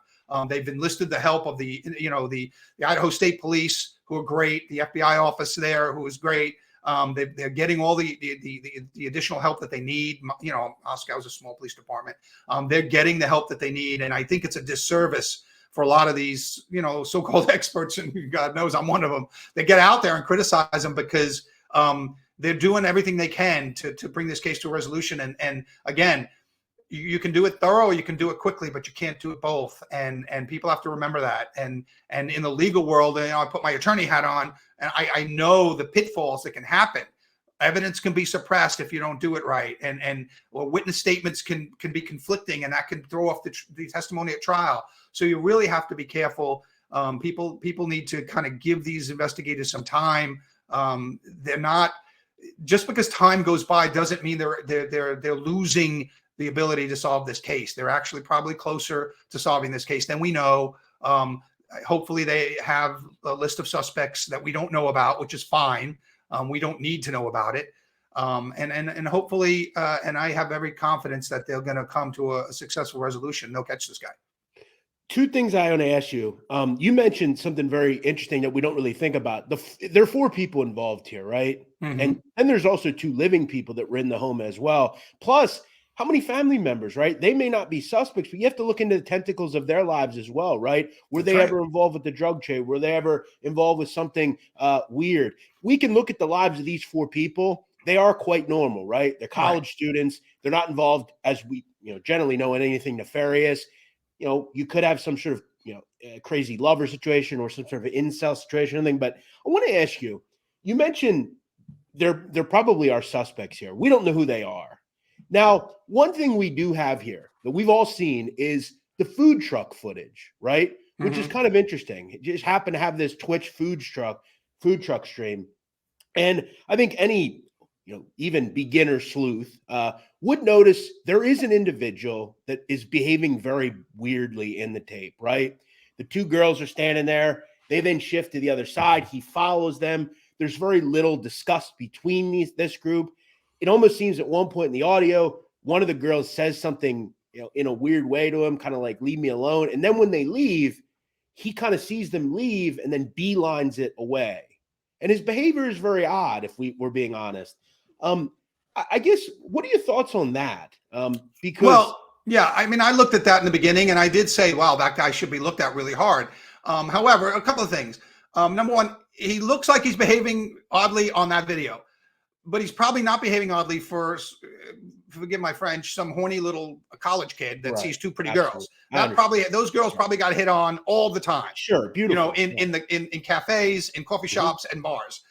They've enlisted the help of the Idaho State Police, who are great. The FBI office there, who is great. They're getting all the additional help that they need. Moscow is a small police department. They're getting the help that they need, and I think it's a disservice for a lot of these, so-called experts, and God knows I'm one of them. They get out there and criticize them because they're doing everything they can to bring this case to a resolution. And again, you can do it thorough, you can do it quickly, but you can't do it both. And people have to remember that. And in the legal world, I put my attorney hat on, and I know the pitfalls that can happen. Evidence can be suppressed if you don't do it right, and witness statements can be conflicting, and that can throw off the testimony at trial. So you really have to be careful. People need to kind of give these investigators some time. just because time goes by doesn't mean they're losing the ability to solve this case. They're actually probably closer to solving this case than we know. Hopefully they have a list of suspects that we don't know about, which is fine. We don't need to know about it. And hopefully, and I have every confidence that they're going to come to a successful resolution. They'll catch this guy. Two things I want to ask you. You mentioned something very interesting that we don't really think about. There are 4 people involved here, right? Mm-hmm. And there's also 2 living people that were in the home as well. Plus, how many family members, right? They may not be suspects, but you have to look into the tentacles of their lives as well, right? Were they ever involved with the drug trade? Were they ever involved with something weird? We can look at the lives of these 4 people. They are quite normal, right? They're college students. They're not involved, as we generally know, in anything nefarious. You could have some sort of, crazy lover situation or some sort of incel situation or anything. But I want to ask you, you mentioned there probably are suspects here. We don't know who they are. Now, one thing we do have here that we've all seen is the food truck footage, right? Which is kind of interesting. It just happened to have this Twitch food truck stream. And I think any, even beginner sleuth would notice there is an individual that is behaving very weirdly in the tape, right? The 2 girls are standing there. They then shift to the other side. He follows them. There's very little discussed between this group. It almost seems at one point in the audio, one of the girls says something, in a weird way to him, kind of like, leave me alone. And then when they leave, he kind of sees them leave and then beelines it away. And his behavior is very odd, if we're being honest. I guess, what are your thoughts on that? Yeah, I mean, I looked at that in the beginning and I did say, wow, that guy should be looked at really hard. However, a couple of things. Number one, he looks like he's behaving oddly on that video, but he's probably not behaving oddly for, forgive my French, some horny little college kid that sees 2 pretty girls. Those girls probably got hit on all the time. Sure, beautiful. In cafes, in coffee shops, and bars.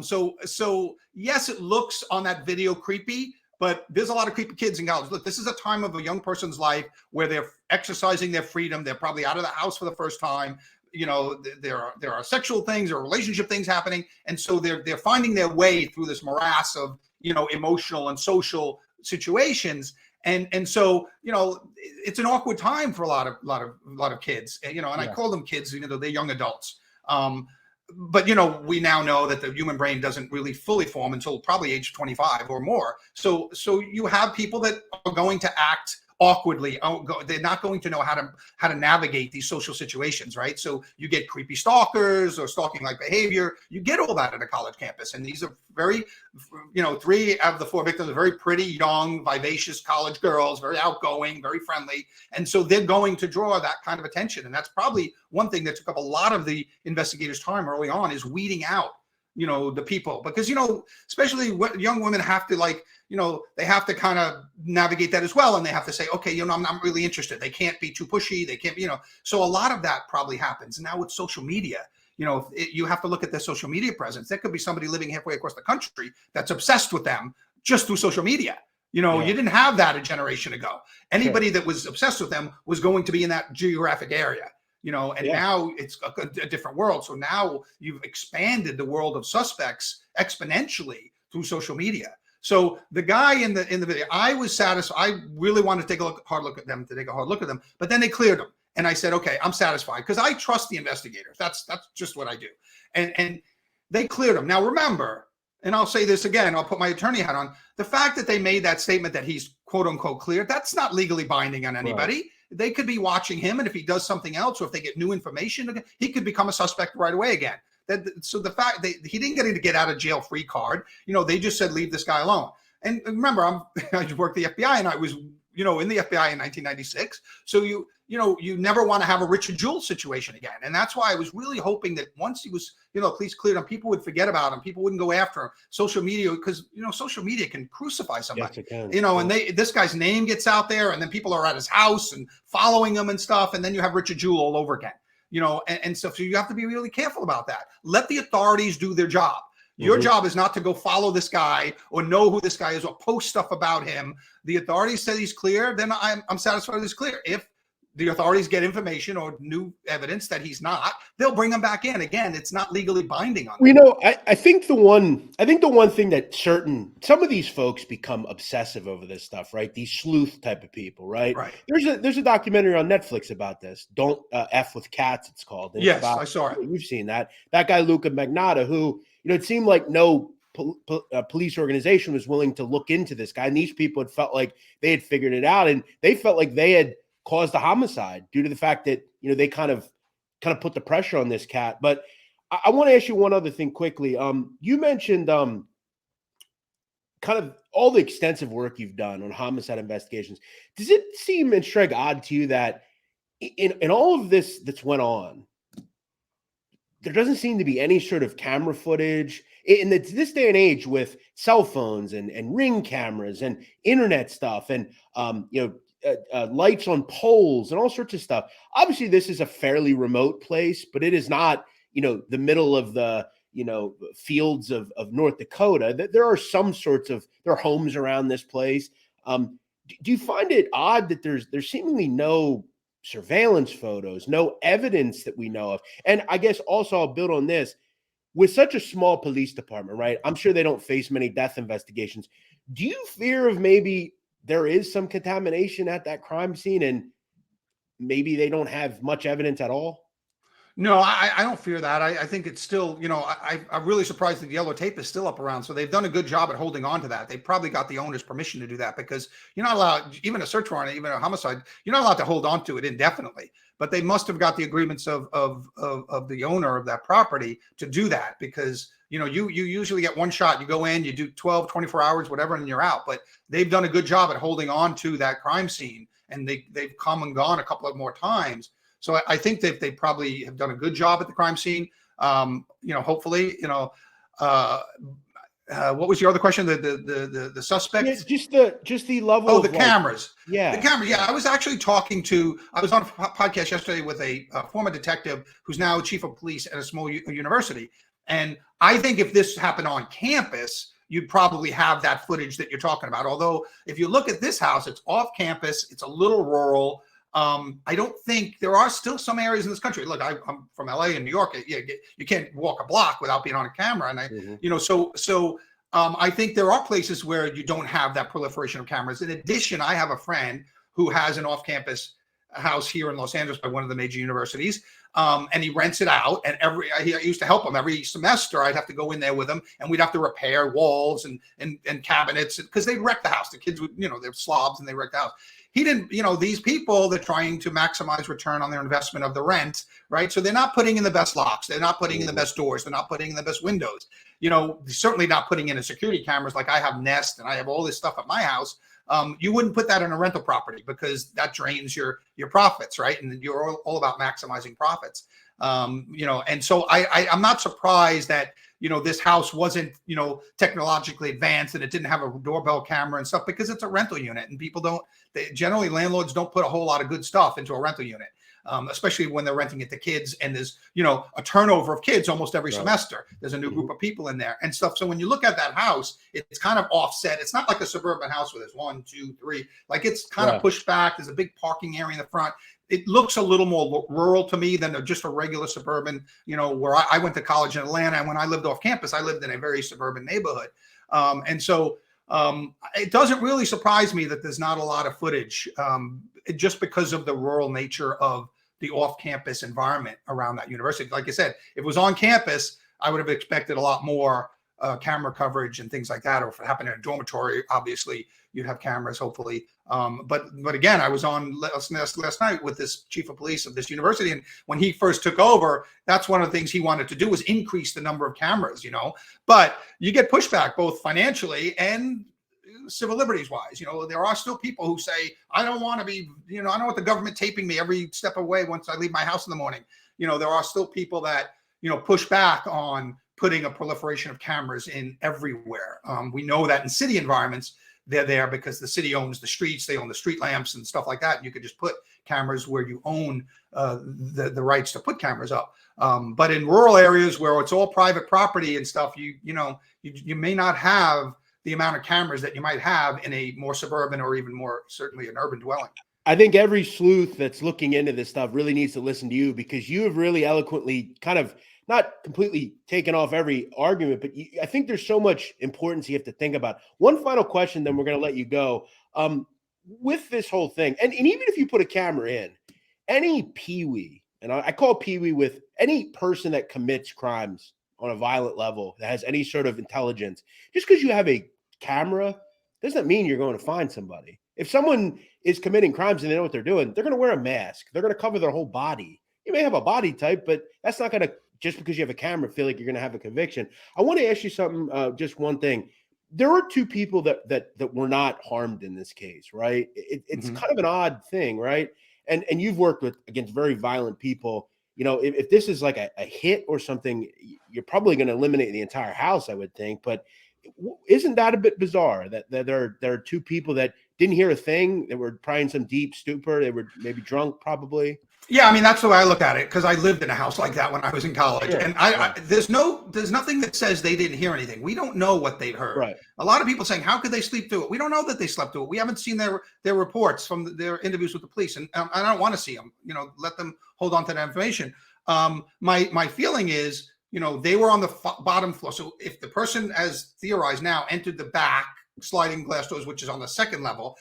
So yes, it looks on that video creepy, but there's a lot of creepy kids in college. Look, this is a time of a young person's life where they're exercising their freedom. They're probably out of the house for the first time. There are sexual things or relationship things happening. And so they're finding their way through this morass of, emotional and social situations. And so, it's an awkward time for a lot of kids, and I call them kids, though they're young adults. But, we now know that the human brain doesn't really fully form until probably age 25 or more. So you have people that are going to act awkwardly. They're not going to know how to navigate these social situations, right? So you get creepy stalkers or stalking-like behavior. You get all that at a college campus. And these are very, 3 of the 4 victims are very pretty, young, vivacious college girls, very outgoing, very friendly. And so they're going to draw that kind of attention. And that's probably one thing that took up a lot of the investigators' time early on, is weeding out the people, because especially young women have to they have to kind of navigate that as well, and they have to say, okay, I'm not really interested. They can't be too pushy. They can't, so a lot of that probably happens. And now with social media, you have to look at their social media presence. There could be somebody living halfway across the country that's obsessed with them just through social media. You didn't have that a generation ago. Anybody that was obsessed with them was going to be in that geographic area. Now it's a different world. So now you've expanded the world of suspects exponentially through social media. So the guy in the video, I was satisfied. I really wanted to take a hard look at them, but then they cleared them. And I said, okay, I'm satisfied, because I trust the investigators. That's just what I do. And they cleared them. Now remember, and I'll say this again, I'll put my attorney hat on, the fact that they made that statement that he's quote unquote cleared, that's not legally binding on anybody. Right. They could be watching him, and if he does something else, or if they get new information, he could become a suspect right away again. So the fact that he didn't get out of jail free card, they just said, leave this guy alone. And remember, I worked the FBI, and I was, in the FBI in 1996. So you never want to have a Richard Jewell situation again. And that's why I was really hoping that once he was, police cleared him, people would forget about him. People wouldn't go after him. Social media, because, social media can crucify somebody, yes, it can. And this guy's name gets out there, and then people are at his house and following him and stuff. And then you have Richard Jewell all over again, and stuff. So you have to be really careful about that. Let the authorities do their job. Your job is not to go follow this guy or know who this guy is or post stuff about him. The authorities said he's clear, then I'm satisfied he's clear. If the authorities get information or new evidence that he's not, they'll bring him back in. Again, it's not legally binding on them. You know, I think the one thing that some of these folks become obsessive over this stuff, right? These sleuth type of people, right? Right. There's a documentary on Netflix about this. Don't F with Cats, it's called. And yes, I saw it. You've seen that. That guy Luca Magnotta, who, it seemed like no police organization was willing to look into this guy, and these people had felt like they had figured it out, and they felt like they had caused a homicide due to the fact that they kind of put the pressure on this cat. But I want to ask you one other thing quickly. You mentioned kind of all the extensive work you've done on homicide investigations. Does it seem and strike odd to you that in all of this that's went on, there doesn't seem to be any sort of camera footage in this day and age with cell phones and Ring cameras and internet stuff and lights on poles and all sorts of stuff? Obviously, this is a fairly remote place, but it is not, the middle of the, fields of North Dakota. There are there are homes around this place. Do you find it odd that there's seemingly no surveillance photos, no evidence that we know of? And I guess also I'll build on this. With such a small police department, right? I'm sure they don't face many death investigations. Do you fear of maybe there is some contamination at that crime scene and maybe they don't have much evidence at all? No, I don't fear that. I think it's still, I'm really surprised that the yellow tape is still up around. So they've done a good job at holding on to that. They probably got the owner's permission to do that, because you're not allowed, even a search warrant, even a homicide, you're not allowed to hold on to it indefinitely. But they must have got the agreements of the owner of that property to do that, because you usually get one shot. You go in, you do 12, 24 hours, whatever, and you're out. But they've done a good job at holding on to that crime scene, and they've come and gone a couple of more times. So I think that they probably have done a good job at the crime scene. Hopefully, what was your other question? The suspect? Yeah, just the level. Oh, the cameras. Yeah, the camera. Yeah, I was actually I was on a podcast yesterday with a former detective who's now chief of police at a small university, and I think if this happened on campus, you'd probably have that footage that you're talking about. Although, if you look at this house, it's off campus. It's a little rural. I don't think there are still some areas in this country. Look, I'm from LA and New York. You can't walk a block without being on a camera. And I think there are places where you don't have that proliferation of cameras. In addition, I have a friend who has an off-campus house here in Los Angeles by one of the major universities. And he rents it out. And I used to help him every semester. I'd have to go in there with him, and we'd have to repair walls and cabinets, because they'd wreck the house. The kids would, they're slobs and they wreck the house. He didn't, these people, they're trying to maximize return on their investment of the rent, right? So they're not putting in the best locks. They're not putting in the best doors. They're not putting in the best windows. Certainly not putting in security cameras like I have Nest and I have all this stuff at my house. You wouldn't put that in a rental property, because that drains your profits, right? And you're all about maximizing profits. And so I'm not surprised that, this house wasn't, technologically advanced, and it didn't have a doorbell camera and stuff, because it's a rental unit, and generally landlords don't put a whole lot of good stuff into a rental unit. Especially when they're renting it to kids, and there's, a turnover of kids almost every semester. There's a new group of people in there and stuff. So when you look at that house, it's kind of offset. It's not like a suburban house where there's 1, 2, 3. Like, it's kind of pushed back. There's a big parking area in the front. It looks a little more rural to me than just a regular suburban, where I went to college in Atlanta. And when I lived off campus, I lived in a very suburban neighborhood. And so it doesn't really surprise me that there's not a lot of footage, just because of the rural nature of the off-campus environment around that university. Like I said, if it was on campus, I would have expected a lot more camera coverage and things like that. Or if it happened in a dormitory, obviously you'd have cameras, hopefully. But again, I was on last night with this chief of police of this university, and when he first took over, that's one of the things he wanted to do, was increase the number of cameras. But you get pushback both financially and civil liberties wise. There are still people who say, I don't want to be, I don't want the government taping me every step away once I leave my house in the morning. There are still people that, push back on putting a proliferation of cameras in everywhere. We know that in city environments, they're there because the city owns the streets, they own the street lamps and stuff like that. And you could just put cameras where you own the rights to put cameras up. But in rural areas where it's all private property and stuff, you may not have the amount of cameras that you might have in a more suburban or even more certainly an urban dwelling. I think every sleuth that's looking into this stuff really needs to listen to you, because you have really eloquently kind of not completely taken off every argument, but I think there's so much importance you have to think about. One final question, then we're going to let you go. With this whole thing, and even if you put a camera in, any peewee, and I call peewee with any person that commits crimes on a violent level that has any sort of intelligence, just because you have a camera doesn't mean you're going to find somebody. If someone is committing crimes and they know what they're doing, they're going to wear a mask. They're going to cover their whole body. You may have a body type, but that's not going to, just because you have a camera, feel like you're going to have a conviction. I want to ask you something, just one thing. There were two people that were not harmed in this case, right? It's kind of an odd thing, right? And you've worked against very violent people. You know, if this is like a hit or something, you're probably going to eliminate the entire house, I would think. But isn't that a bit bizarre that there are two people that didn't hear a thing? They were probably in some deep stupor. They were maybe drunk, probably. Yeah, I mean, that's the way I look at it, because I lived in a house like that when I was in college. Sure. And there's nothing that says they didn't hear anything. We don't know what they've heard. Right. A lot of people saying, how could they sleep through it? We don't know that they slept through it. We haven't seen their reports from their interviews with the police. And I don't want to see them, let them hold on to that information. My feeling is, they were on the bottom floor. So if the person, as theorized now, entered the back sliding glass doors, which is on the second level,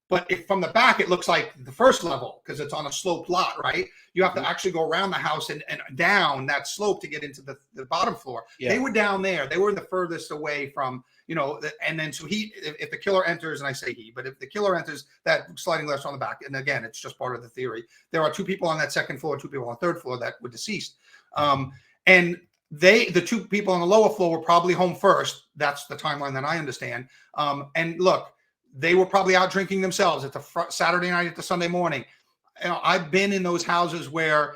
but from the back, it looks like the first level because it's on a sloped lot, right? You have to actually go around the house and down that slope to get into the bottom floor. Yeah. They were down there. They were the furthest away from, and then so if the killer enters, and I say but if the killer enters that sliding glass on the back, and again, it's just part of the theory, there are two people on that second floor, two people on the third floor that were deceased. And the two people on the lower floor were probably home first. That's the timeline that I understand. And look, they were probably out drinking themselves at the Saturday night at the Sunday morning. I've been in those houses where,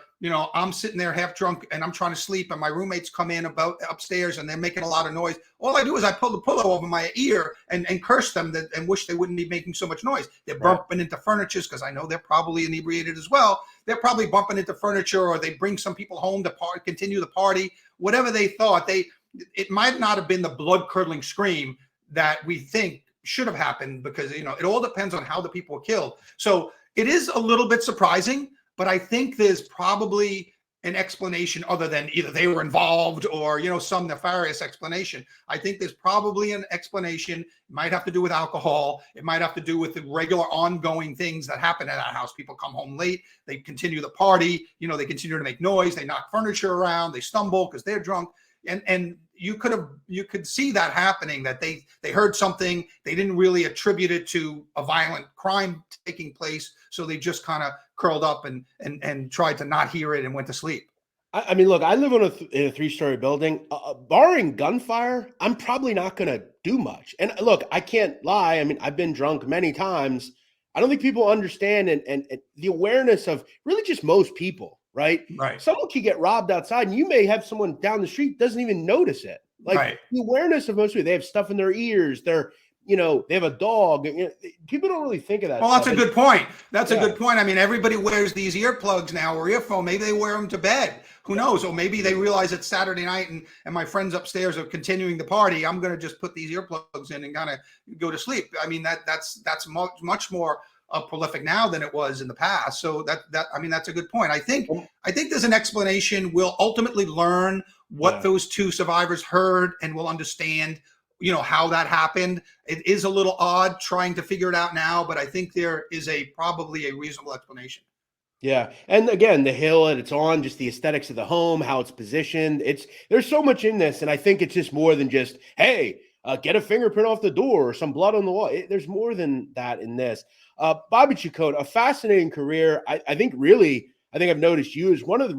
I'm sitting there half drunk and I'm trying to sleep, and my roommates come in upstairs and they're making a lot of noise. All I do is I pull the pillow over my ear and curse them and wish they wouldn't be making so much noise. They're bumping into furniture because I know they're probably inebriated as well. They're probably bumping into furniture, or they bring some people home to continue the party. Whatever they thought, it might not have been the blood-curdling scream that we think should have happened, because it all depends on how the people were killed. So it is a little bit surprising, but I think there's probably an explanation other than either they were involved or some nefarious explanation. I think there's probably an explanation. It might have to do with alcohol. It might have to do with the regular ongoing things that happen at that house. People come home late, they continue the party, they continue to make noise, they knock furniture around, they stumble because they're drunk. And you could see that happening, that they heard something, they didn't really attribute it to a violent crime taking place, so they just kind of curled up and tried to not hear it and went to sleep. I mean, look, I live in a 3-story building. Barring gunfire, I'm probably not going to do much. And look, I can't lie. I mean, I've been drunk many times. I don't think people understand and the awareness of really just most people. Right. Someone could get robbed outside, and you may have someone down the street doesn't even notice it. Like the awareness of most people, they have stuff in their ears. They're, they have a dog. People don't really think of that. Well, that's a good point. That's a good point. I mean, everybody wears these earplugs now or earphone. Maybe they wear them to bed. Who knows? Or maybe they realize it's Saturday night and my friends upstairs are continuing the party. I'm going to just put these earplugs in and kind of go to sleep. I mean, that's much more prolific now than it was in the past. So that's a good point. I think there's an explanation. We'll ultimately learn what those two survivors heard, and we'll understand, how that happened. It is a little odd trying to figure it out now, but I think there is probably a reasonable explanation. Yeah. And again, the hill that it's on, just the aesthetics of the home, how it's positioned. There's so much in this. And I think it's just more than just, hey, get a fingerprint off the door or some blood on the wall. There's more than that in this. Bobby Chacon, a fascinating career. I think I've noticed you as one of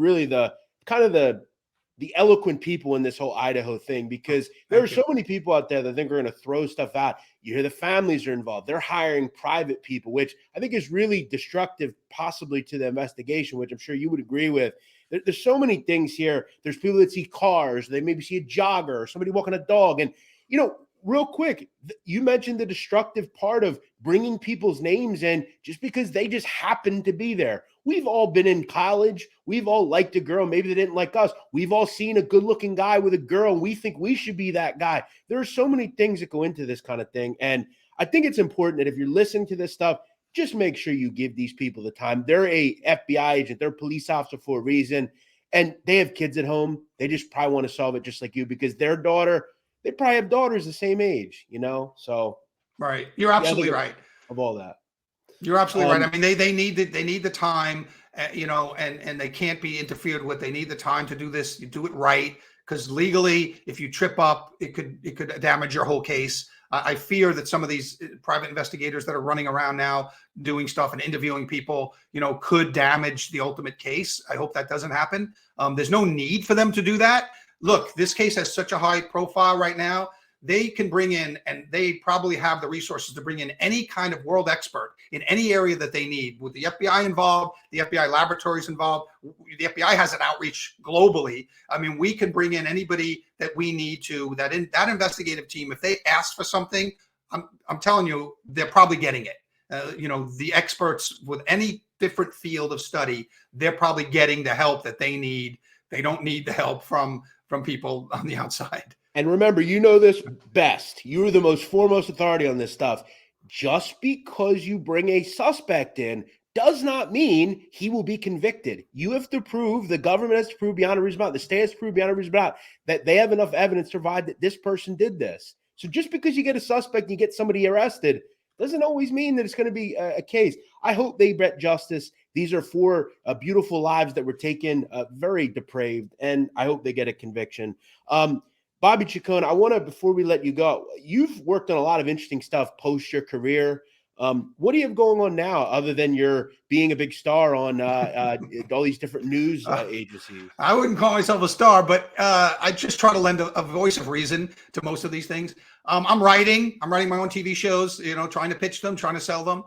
the eloquent people in this whole Idaho thing, because there are so many people out there that think we're going to throw stuff out. You hear the families are involved. They're hiring private people, which I think is really destructive, possibly to the investigation, which I'm sure you would agree with. There's so many things here. There's people that see cars. They maybe see a jogger or somebody walking a dog. And, real quick, you mentioned the destructive part of bringing people's names in just because they just happen to be there. We've all been in college. We've all liked a girl. Maybe they didn't like us. We've all seen a good-looking guy with a girl, and we think we should be that guy. There are so many things that go into this kind of thing. And I think it's important that if you're listening to this stuff, just make sure you give these people the time. They're a FBI agent, they're a police officer for a reason, and they have kids at home. They just probably want to solve it just like you, because their daughter, they probably have daughters the same age, So right, you're absolutely right of all that. You're absolutely right. I mean, they need the time, and they can't be interfered with. They need the time to do this. You do it right, because legally, if you trip up, it could damage your whole case. I fear that some of these private investigators that are running around now doing stuff and interviewing people, could damage the ultimate case. I hope that doesn't happen. There's no need for them to do that. Look, this case has such a high profile right now. They can bring in, and they probably have the resources to bring in any kind of world expert in any area that they need. With the FBI involved, the FBI laboratories involved, the FBI has an outreach globally. I mean, we can bring in anybody that we need to. That investigative team, if they ask for something, I'm telling you, they're probably getting it. The experts with any different field of study, they're probably getting the help that they need. They don't need the help from people on the outside. And remember, you know this best. You're the most foremost authority on this stuff. Just because you bring a suspect in does not mean he will be convicted. You have to prove, the government has to prove beyond a reasonable doubt, the state has to prove beyond a reasonable doubt that they have enough evidence to provide that this person did this. So just because you get a suspect and you get somebody arrested doesn't always mean that it's going to be a case. I hope they get justice. These are four beautiful lives that were taken, very depraved, and I hope they get a conviction. Bobby Chacon, I want to, before we let you go, you've worked on a lot of interesting stuff post your career. What do you have going on now other than your being a big star on all these different news agencies? I wouldn't call myself a star, but I just try to lend a voice of reason to most of these things. I'm writing my own TV shows, trying to pitch them, trying to sell them.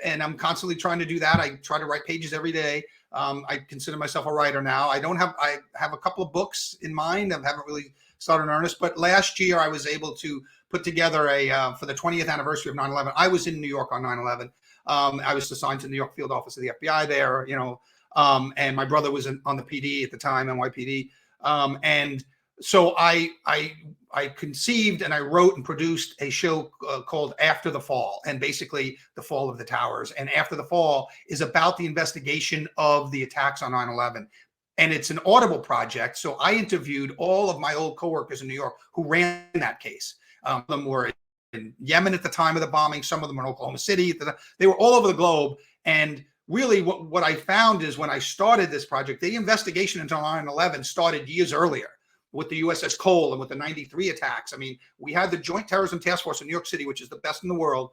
And I'm constantly trying to do that. I try to write pages every day. I consider myself a writer now. I have a couple of books in mind. I haven't really started in earnest, but last year I was able to put together for the 20th anniversary of 9/11. I was in New York on 9/11. I was assigned to the New York field office of the FBI there, and my brother was on the PD at the time, NYPD. And so I conceived and I wrote and produced a show called After the Fall, and basically the fall of the towers. And After the Fall is about the investigation of the attacks on 9/11. And it's an Audible project. So I interviewed all of my old coworkers in New York who ran that case. Some of them were in Yemen at the time of the bombing. Some of them were in Oklahoma City. They were all over the globe. And really what I found is, when I started this project, the investigation into 9/11 started years earlier with the USS Cole and with the 93 attacks. I mean, we had the Joint Terrorism Task Force in New York City, which is the best in the world.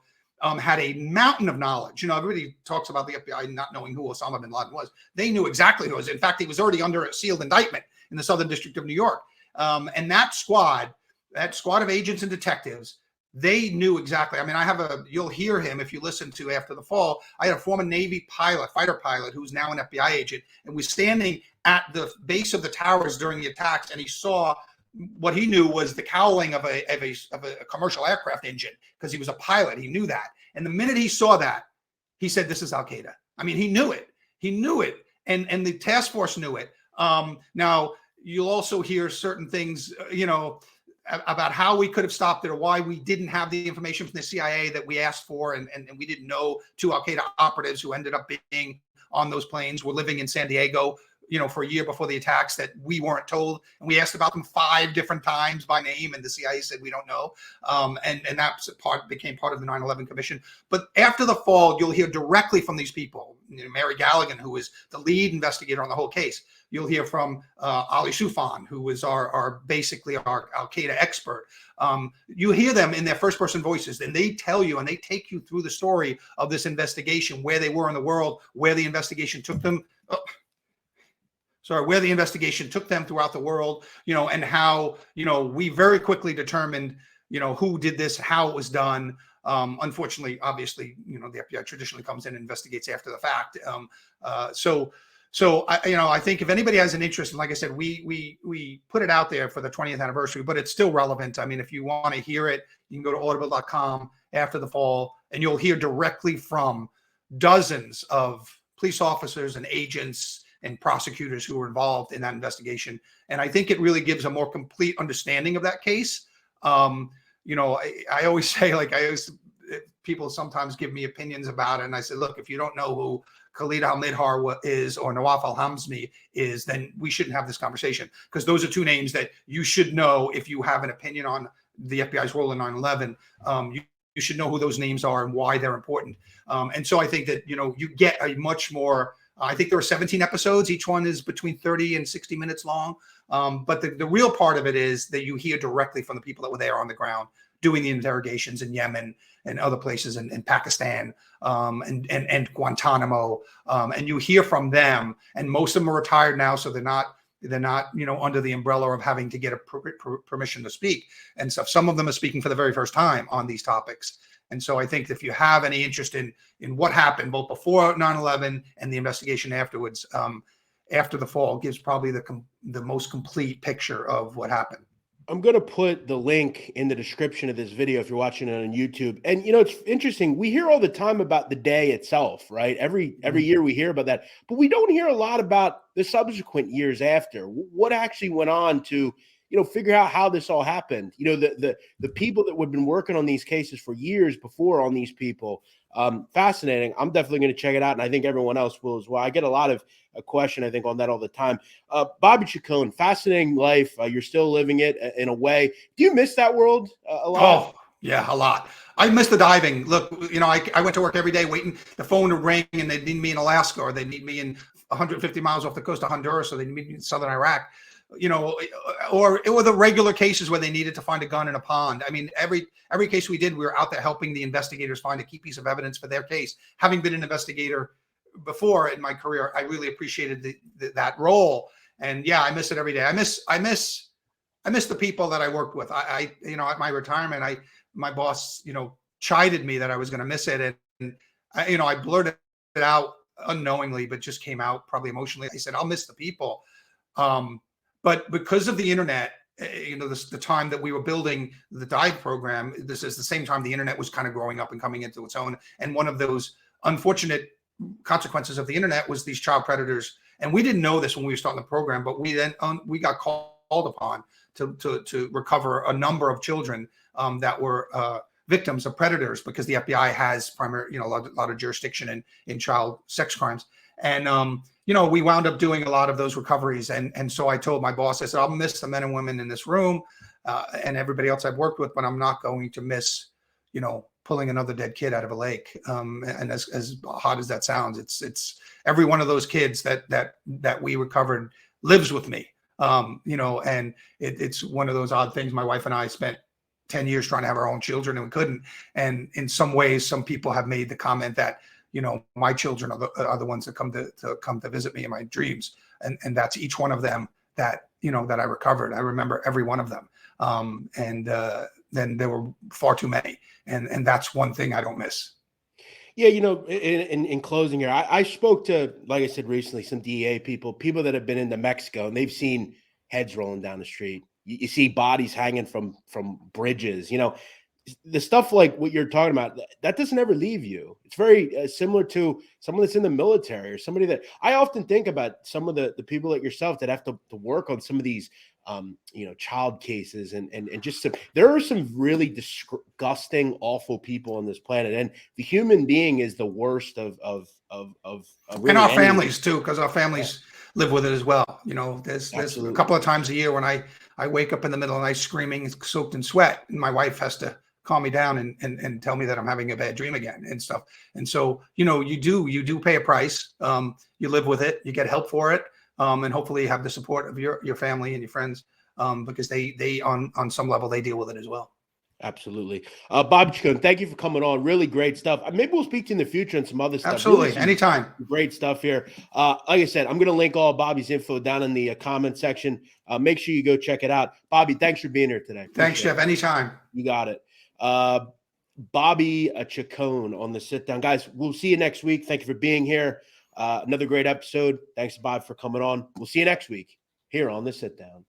Had a mountain of knowledge. Everybody talks about the FBI not knowing who Osama bin Laden was. They knew exactly who it was. In fact, he was already under a sealed indictment in the Southern District of New York. And that squad of agents and detectives, they knew exactly. I mean, you'll hear him if you listen to After the Fall. I had a former Navy fighter pilot, who's now an FBI agent, and was standing at the base of the towers during the attacks, and he saw what he knew was the cowling of a commercial aircraft engine, because he was a pilot. He knew that. And the minute he saw that, he said, "This is Al Qaeda." I mean, he knew it. And the task force knew it. Now, you'll also hear certain things, about how we could have stopped it, or why we didn't have the information from the CIA that we asked for. And we didn't know two Al Qaeda operatives who ended up being on those planes were living in San Diego, for a year before the attacks, that we weren't told. And we asked about them 5 different times by name, and the CIA said, we don't know. And that became part of the 9/11 Commission. But After the Fall, you'll hear directly from these people. Mary Galligan, who was the lead investigator on the whole case. You'll hear from Ali Soufan, who was basically our Al Qaeda expert. You hear them in their first person voices, and they tell you and they take you through the story of this investigation, where they were in the world, where the investigation took them. Where the investigation took them throughout the world, and how, we very quickly determined, who did this, how it was done. Unfortunately, obviously, the FBI traditionally comes in and investigates after the fact. So I think if anybody has an interest, and like I said, we put it out there for the 20th anniversary, but it's still relevant. I mean, if you want to hear it, you can go to audible.com After the Fall, and you'll hear directly from dozens of police officers and agents and prosecutors who were involved in that investigation. And I think it really gives a more complete understanding of that case. I always say, people sometimes give me opinions about it. And I said, look, if you don't know who Khalid al-Midhar is or Nawaf al-Hamzmi is, then we shouldn't have this conversation, because those are two names that you should know if you have an opinion on the FBI's role in 9/11. You should know who those names are and why they're important. And so I think that, you get a much more, I think there are 17 episodes. Each one is between 30 and 60 minutes long. But the real part of it is that you hear directly from the people that were there on the ground doing the interrogations in Yemen and other places in Pakistan, and Guantanamo. And you hear from them, and most of them are retired now, so they're not under the umbrella of having to get a permission to speak and stuff. Some of them are speaking for the very first time on these topics. And so I think if you have any interest in what happened both before 9/11 and the investigation afterwards, after the fall, gives probably the most complete picture of what happened. I'm going to put the link in the description of this video if you're watching it on YouTube. And, it's interesting. We hear all the time about the day itself, right? Every year we hear about that, but we don't hear a lot about the subsequent years after. What actually went on to, figure out how this all happened. The people that would have been working on these cases for years before on these people. Fascinating. I'm definitely going to check it out, and I think everyone else will as well. I get a lot of a question, I think, on that all the time. Bobby Chacon, fascinating life. You're still living it in a way. Do you miss that world a lot? Oh, yeah, a lot. I miss the diving. Look, I went to work every day waiting. The phone would ring, and they'd need me in Alaska, or they'd need me in 150 miles off the coast of Honduras, or they'd need me in southern Iraq. Or it were the regular cases where they needed to find a gun in a pond. I mean, every case we did, we were out there helping the investigators find a key piece of evidence for their case. Having been an investigator before in my career, I really appreciated that role. And yeah, I miss it every day. I miss the people that I worked with. At my retirement, my boss, chided me that I was going to miss it. And I blurted it out unknowingly, but just came out probably emotionally. I said, I'll miss the people. But because of the internet, the time that we were building the dive program, this is the same time the internet was kind of growing up and coming into its own. And one of those unfortunate consequences of the internet was these child predators. And we didn't know this when we were starting the program, but we got called upon to recover a number of children that were victims of predators, because the FBI has a lot of jurisdiction in child sex crimes. And we wound up doing a lot of those recoveries. And so I told my boss, I said, I'll miss the men and women in this room and everybody else I've worked with, but I'm not going to miss, pulling another dead kid out of a lake. And as hot as that sounds, it's every one of those kids that we recovered lives with me. And it's one of those odd things. My wife and I spent 10 years trying to have our own children, and we couldn't. And in some ways, some people have made the comment that, my children are the ones that come to visit me in my dreams. And that's each one of them that I recovered. I remember every one of them. And then there were far too many. And that's one thing I don't miss. Yeah, in closing here, I spoke to, like I said recently, some DEA people that have been into Mexico, and they've seen heads rolling down the street. You see bodies hanging from bridges. The stuff like what you're talking about, that doesn't ever leave you. It's very similar to someone that's in the military, or somebody that I often think about, some of the people like yourself that have to work on some of these, child cases and just there are some really disgusting, awful people on this planet. And the human being is the worst of really, and our families too, because our families live with it as well. There's a couple of times a year when I wake up in the middle of the night screaming, soaked in sweat, and my wife has to calm me down and tell me that I'm having a bad dream again and stuff. And so, you do pay a price. You live with it, you get help for it. And hopefully you have the support of your family and your friends, because they on some level, they deal with it as well. Absolutely. Bobby Chacon, thank you for coming on. Really great stuff. Maybe we'll speak to you in the future on some other stuff. Absolutely. Really Anytime. Great stuff here. Like I said, I'm going to link all Bobby's info down in the comment section. Make sure you go check it out. Bobby, thanks for being here today. Thanks, Jeff. Anytime. You got it. Bobby Chacon on the Sit Down. Guys, we'll see you next week. Thank you for being here. Another great episode. Thanks, Bob, for coming on. We'll see you next week here on the Sit Down.